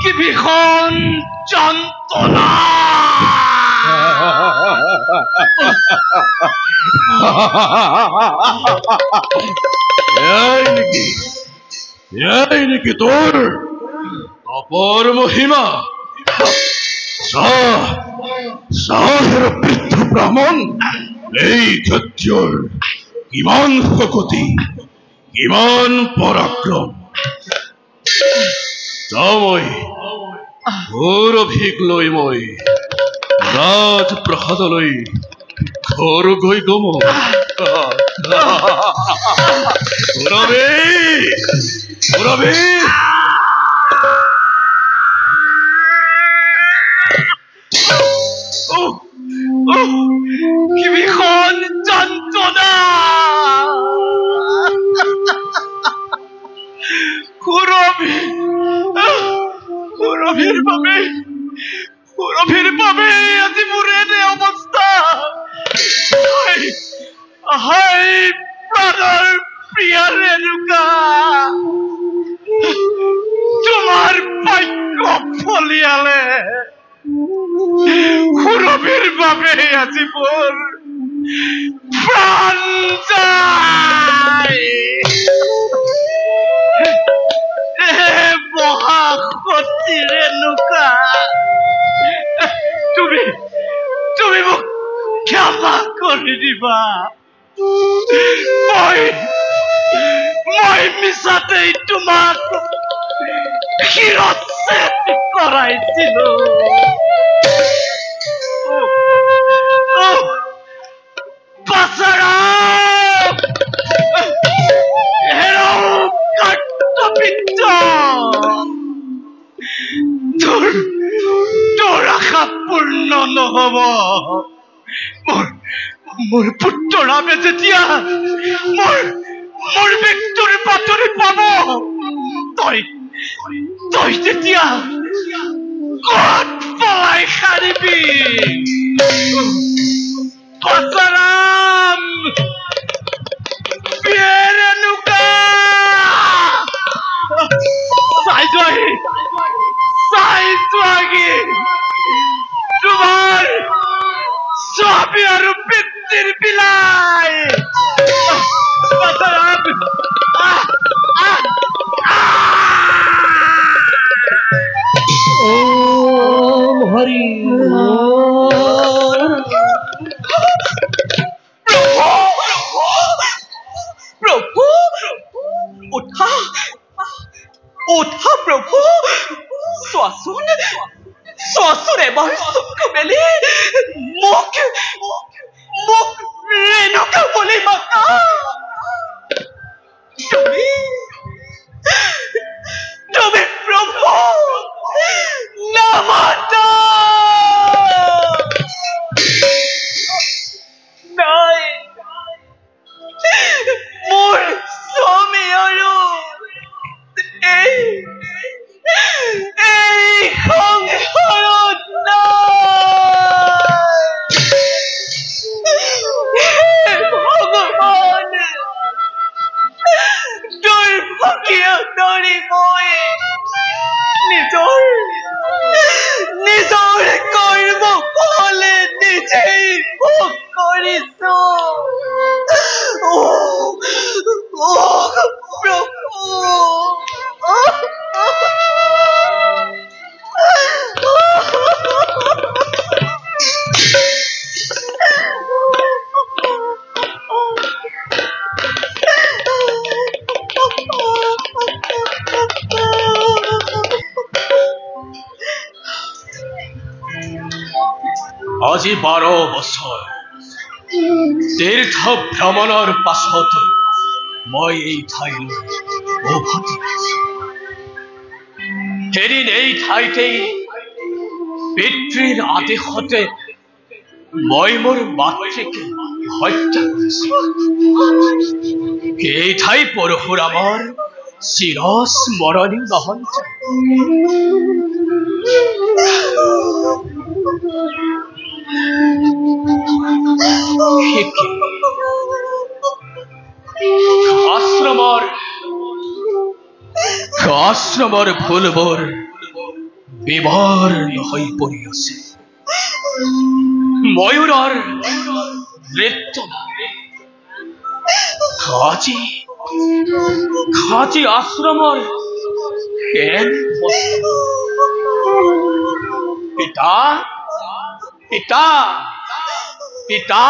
কি ভীষণ যন্ত্রণা। এই নাকি তোর অপর মহিমা। সাহের বৃদ্ধ ব্রাহ্মণ এই ক্ষত্রিয়র কিমান শক্তি কিমান পরাক্রম। যাওই ঘোর অভিক লৈ মই ৰাজপ্ৰসাদলৈ ঘৰ গৈ গম। কি ভীষণ যন্ত্ৰণা। সুৰভিৰ বাবে আজি মোৰ এনে অৱস্থা। হাই প্ৰাণৰ প্ৰিয়া ৰেণুকা তোমাৰ ভাগ্য ফলিয়ালে। সুৰভিৰ বাবে আজি মোৰ প্ৰাণ যায়। মহাসতী ৰেণুকা তুমি মোক ক্ষমা কৰি দিবা। মই মিছাতেই তোমাক শিৰচ্ছেদ কৰাইছিলো। তোৰ আশা পূৰ্ণ নহব। মোৰ পুত্ৰৰামে যেতিয়া মোৰ মৃত্যুৰ বাতৰি পাব তই তেতিয়া ক'ত পলাই সাৰিবি? পাচাৰাম ৰেণুকা চাই যোৱাহি তোমাৰ স্বামী আৰু পিতৃৰ বিলাই। ওম হৰি আজি 12 বছৰ তীৰ্থ ভ্ৰমণৰ পাছত মই এই ঠাইলৈ উভতি আহিছোঁ। এদিন এই ঠাইতেই পিতৃৰ আদেশতে মই মোৰ মাতৃক হত্যা কৰিছোঁ। এই ঠাই পৰশুৰামৰ চিৰস্মৰণীয় নহ'ল। আশ্ৰমৰ ফুলবোৰ বিবৰ্ণ হৈ পৰি আছে। ময়ূৰৰ নৃত্য আজি আশ্ৰমৰ পিতা পিতা পিতা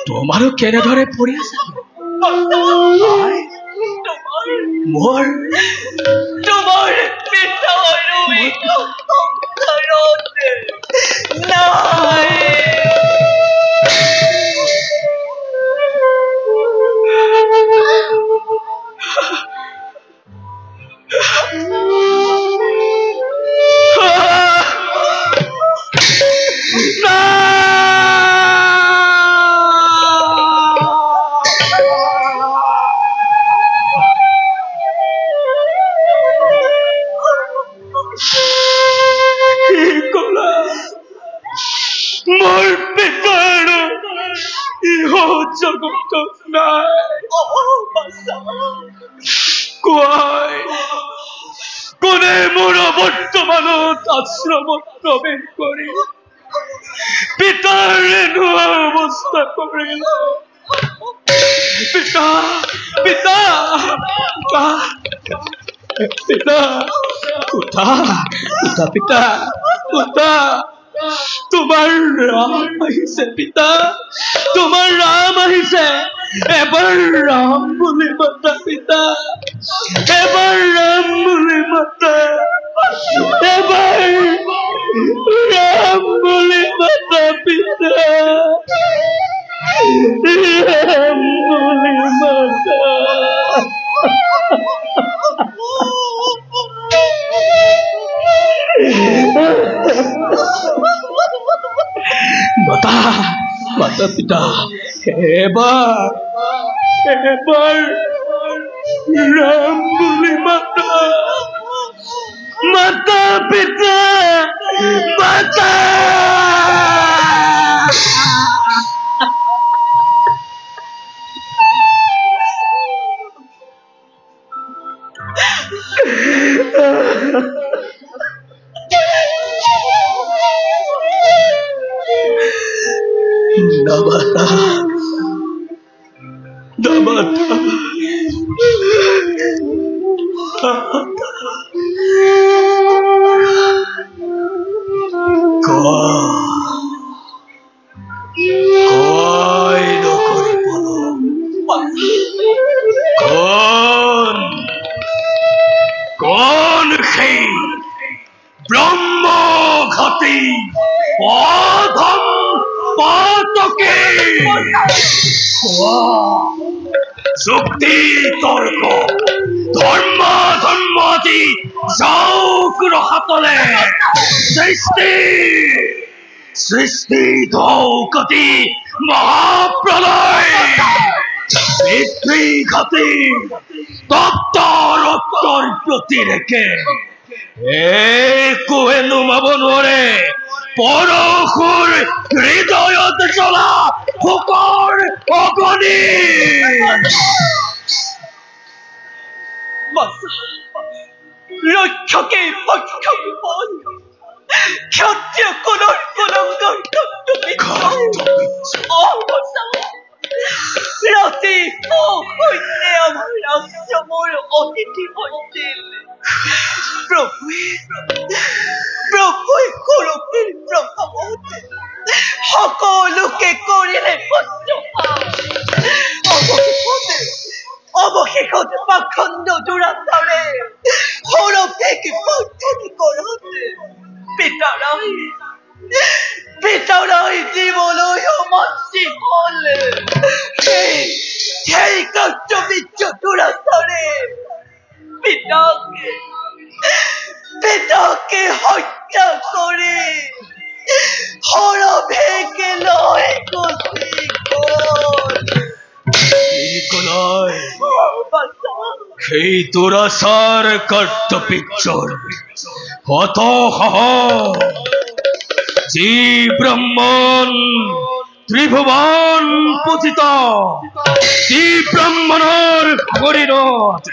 তোমাৰো কেনেদৰে পৰি আছে? মোৰ পিতা কোনে মোৰ বৰ্তমানত আশ্ৰমত প্ৰৱেশ কৰি পিতাৰ এনুৱা অৱস্থা কৰিল? পিতা পিতা পিতা উঠা উঠা পিতা উঠা। তোমাৰ ৰাম আহিছে পিতা, তোমাৰ ৰাম আহিছে। এবাৰ ৰাম বুলি মাতা পিতা, এবাৰ ৰাম বুলি মাতা, এবাৰ ৰাম বুলি মাতা পিতা, ৰাম বুলি মাতা। মাতা মাতা পিতা, এবাৰ ৰাম বুলি মাতা, মাতা পিতা মাতা। Nabata, Nabata, Koi no koripolo, Kon hei, Brahma Ghati, Adham পাতকে যুক্তি তর্ক ধর্মাধর্মাদি যাওক হাতলে সৃষ্টি ধৌকতি মহাপ্রলয় পিতৃঘাতী তপ্ত রক্তর প্রতি রেখে একোৱে নুমাব নোৱাৰে পৰশুৰ হৃদয়ত জ্বলা ভোকৰ অগ্নি। ৰক্ষকে পক্ষক বল, ক্ষত্ৰিয় কুলৰ কুলংকৰ ৰাতি সৈন্যে আমাৰ আশ্ৰমৰ অতিথি হৈছিল। প্ৰভুৱে কলকীৰ প্ৰভাৱত সকলোকে কৰিলে অৱশেষতে পাখণ্ড দুৰাচাৰে সৰবেক বৰ্ধনি কৰাতে পিতাৰাই জীৱলৈ সমাপ্তি হ'ল। সেই কাৰ্যবীৰ্য দুৰাচাৰে পিতাকে হত্যা কৰি সৰবেকে লৈ গুচি গ'ল। সেই দুৰাচাৰ কাৰ্যবীৰ্যৰ কত যি ব্ৰাহ্মণ ত্ৰিভুৱন পূজিত, যি ব্ৰাহ্মণৰ শৰীৰত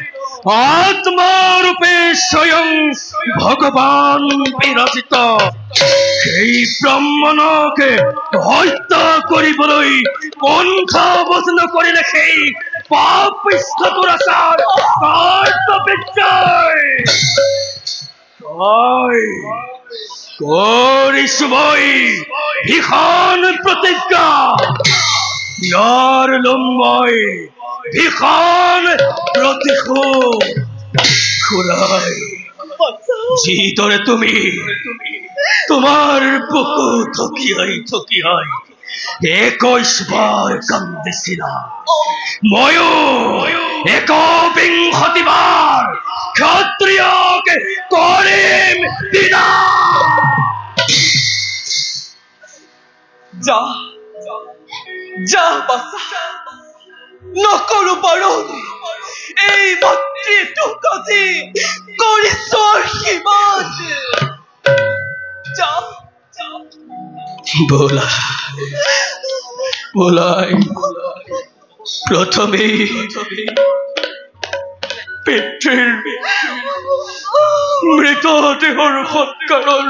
আত্মাৰূপে স্বয়ং ভগৱান বিৰাজিত, সেই ব্ৰাহ্মণকে হত্যা কৰিবলৈ কণ্ঠাৱচ নকৰিলে সেই পাপিষ্ঠ দুৰাচাৰ কাৰ্যবীৰ্যই কৰিছো মই ভীষণ প্ৰতিজ্ঞা, ইয়াৰ লম মই ভীষণ প্ৰতিশোধ ঘূৰাই। যিদৰে তুমি তোমাৰ বুকু থকিয়াই 21 বাৰ কান্দিছিলা, ময়ো 21 বাৰ ক্ষত্ৰিয়কে কৰিম বিনাশ। যা বাছা, নকৰো বাৰণ, এই মাতৃটোক আজি কৰিছো আশীৰ্বাদ। বলাই প্ৰথমে পিতৃৰ মৃতদেহৰ সৎকাৰৰ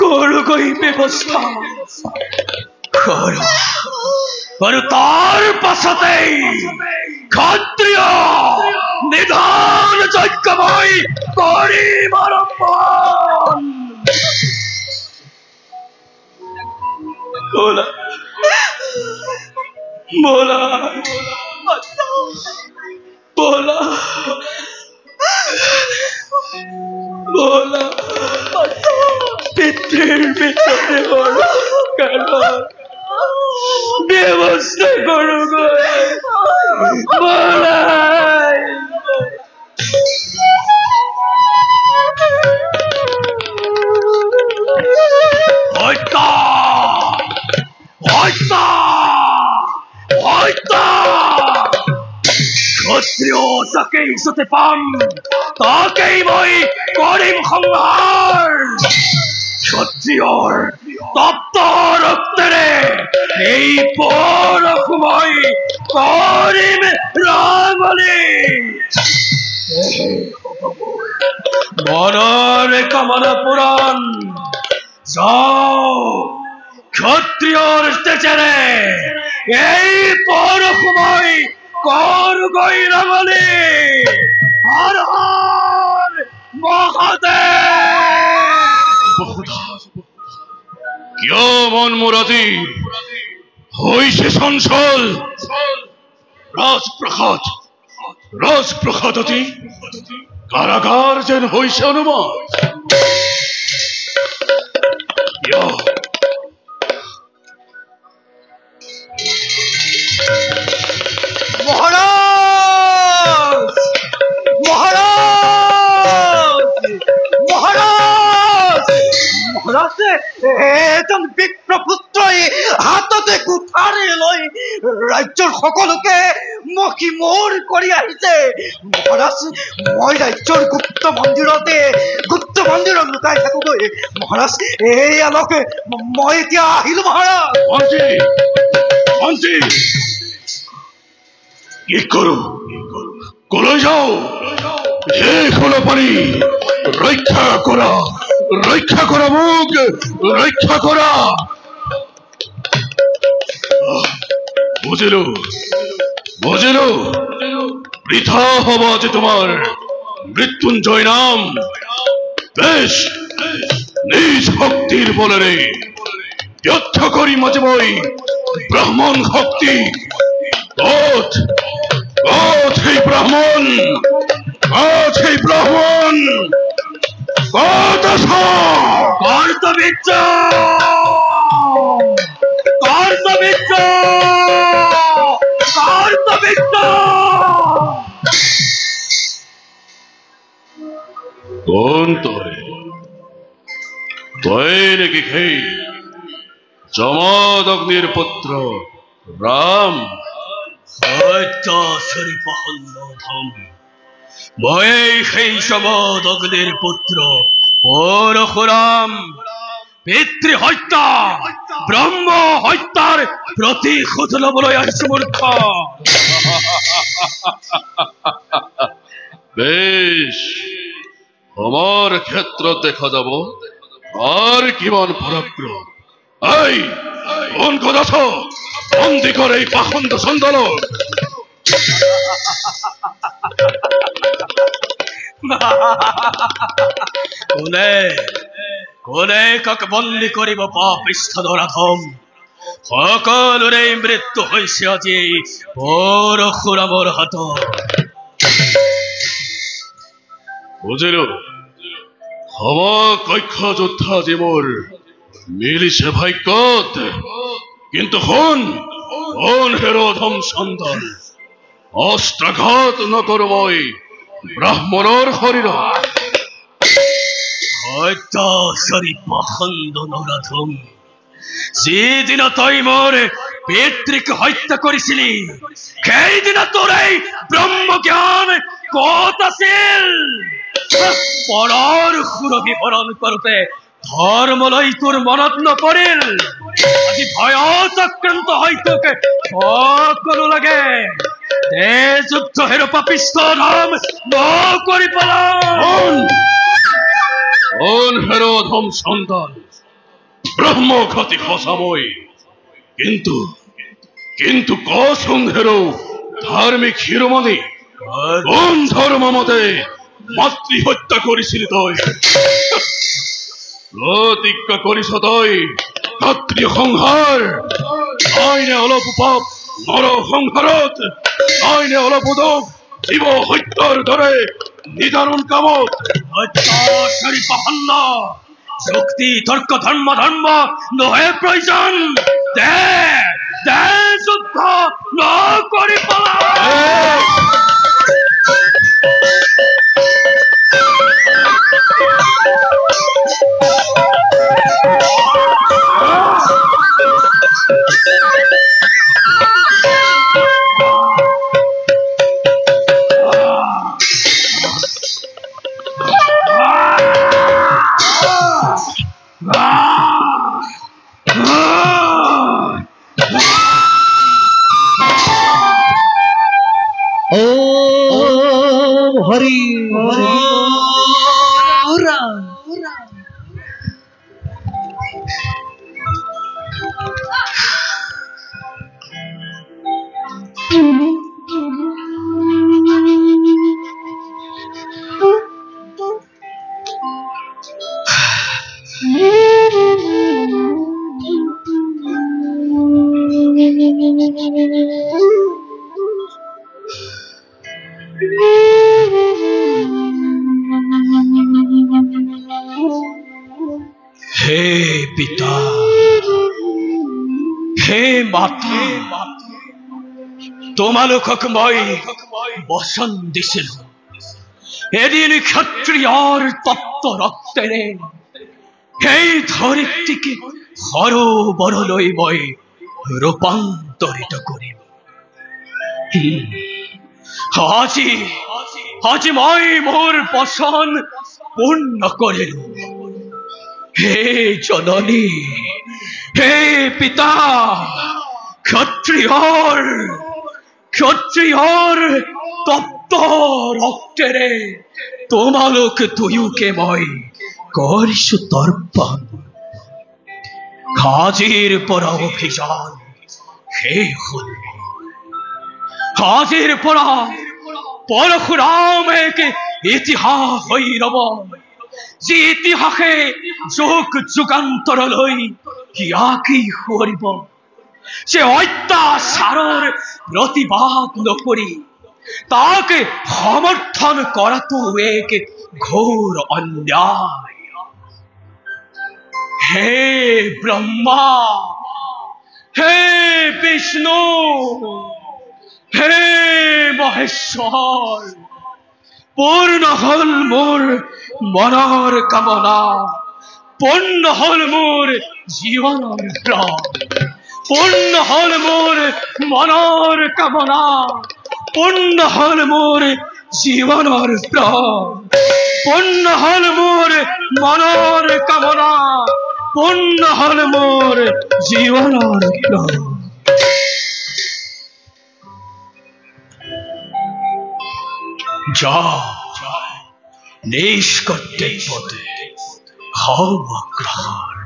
কৰগৈ ব্যৱস্থা আৰু তাৰ পাছতেই ক্ষত্ৰিয় নিধান যজ্ঞ মই কৰিম আৰম্ভ। বলা পিতৃৰ মৃতদেহৰ ব্যৱস্থা কৰোগৈ। বলাই ক্ষত্ৰিয় যাকেই যতে পাম তাকেই মই কৰিম সংহাৰ। ক্ষত্ৰিয়ৰ তপ্ত ৰক্তেৰে এই পৰশ মই কৰিম ৰাঙলী। মনৰ কামনা পূৰণ, যাও ক্ষত্ৰিয়ৰ তেজেৰে এই পৰশ মই কৰগৈ ৰাঙলী। হৰ হৰ মহাদেৱ। কিয় মন মোৰ আজি হৈছে চঞ্চল? ৰাজপ্ৰসাদ অতি কাৰাগাৰ যেন হৈছে অনুমান। এজন বিপ্ৰপুত্ৰই হাততে কুঠাৰে লৈ ৰাজ্যৰ সকলোকে মখি মোৰ কৰি আহিছে। মহাৰাজ, মই ৰাজ্যৰ গুপ্ত মন্দিৰত লুকাই থাকোগৈ। মহাৰাজ, এই আলোকে মই এতিয়া আহিলো। মহাৰাজ, কি কৰো? কলৈ যাও? এখনো পাৰি ৰক্ষা কৰা মোক, ৰক্ষা কৰা। বুজিলো বৃথা হব আজি তোমাৰ মৃত্যুঞ্জয় নাম বেশ নিজ ভক্তির বলে রে যুদ্ধ করি মাঝে বই ব্রাহ্মণ ভক্তি কোথ কোথ এই ব্রাহ্মণ কোথ এই ব্রাহ্মণ কোথ কর্তবিচ্ছ কর্তবিচ্ছ কর্তবিচ্ছ কোন তোরে তোয় নাকি খেই জমদগ্নির পুত্র রাম ভয়ে সেই সমদগ্নির পুত্র পরশুরাম পিতৃ হত্যা ব্রহ্ম হত্যার প্রতিশোধ লবলৈ আহিছে মূর্খ। বেশ আমার ক্ষেত্র দেখা যাব আর কিমান পরাক্রম। এই কোন কথা বন্দি করে এই পাখন্দ সন্তান কোনে কোনে কাক বন্দি করিব পাপিষ্ঠ নরাধম সকলৰে মৃত্যু হৈছে আজি পৰশুৰামৰ হাতত। বুঝিল হবা কক্ষ যোদ্ধা যে মোর মিলিছে ভাগ্যত কিন্তু হন হন হেরোধম সন্তান অস্ত্রাঘাত নকর মই ব্রাহ্মণর শরীর সরি পাখন্দ নরাধম যেদিন তই মোর পিতৃক হত্যা কৰিছিলি সেইদিনা তোৰ এই ব্ৰহ্মজ্ঞান কত আছিল? পৰৰ সুৰভি বৰণ কৰোতে ধৰ্মলৈ তোৰ মনত নপৰিল। আজি ভয়ত আক্ৰান্ত হৈ তোক সকলো লাগে দে যুদ্ধ হেৰ পাপিষ্ঠ নাম নকৰি পেলাও। কোন হেরোধম সন্তান ব্রহ্ম ক্ষতি হসাময় কিন্তু কিন্তু কসুন হেরো ধার্মিক শিরোমণি কোন ধর্ম মতে মাতৃ হত্যা করেছিলি তই প্রতিজ্ঞা করিস তই ক্ষত্রিয় সংহার আইনে অলপ পাপ নর সংহারত আইনে অলপ উদক জীব হত্যার দরে নিদারুণ কামত সরি পাহন্ন শক্তি তর্ক ধর্ম ধর্ম নহে প্রয়োজন দে দে যুদ্ধ নকৰি পেলাও। ओम हरि राम। হে পিতা হে মাতা তোমালোকক মই বচন দিছিলো এদিন ক্ষত্ৰিয়ৰ তপ্ত ৰক্তেৰে সেই ধৰিত্ৰীকে সৰোবৰলৈ মই ৰূপান্তৰিত কৰিম। আজি আজি মই মোৰ বচন পূৰ্ণ কৰিলো। হে জননী হে পিতা ক্ষত্ৰিয়ৰ তপ্ত ৰক্তেৰে তোমালোক দুয়োকে মই কৰিছো তৰ্পণ। আজিৰ পৰা অভিযান শেষ হ'ল। আজিৰ পৰা পৰশুৰামে ইতিহাস হৈ ৰব, যি ইতিহাসে যুগ যুগান্তৰলৈ কিয়াকি সুঁৱৰিব, যে অত্যাচাৰৰ প্ৰতিবাদ নকৰি তাক সমৰ্থন কৰাটো এক ঘোৰ অন্যায়। হে ব্ৰহ্মা, হে বিষ্ণু, হে মহেশ্বৰ, পূৰ্ণ হল মোৰ মনৰ কামনা, পূৰ্ণ হল মোৰ জীৱনৰ প্ৰাণ, পূৰ্ণ হল মোৰ মনৰ কামনা, পূৰ্ণ হল মোৰ জীৱনৰ প্ৰাণ, পূৰ্ণ হল মোৰ মনৰ কামনা, পূৰ্ণ হল মোৰ জীৱনৰ প্ৰাণ। যা নিষ্কৰ্তব্যতে হব গ্ৰহণ।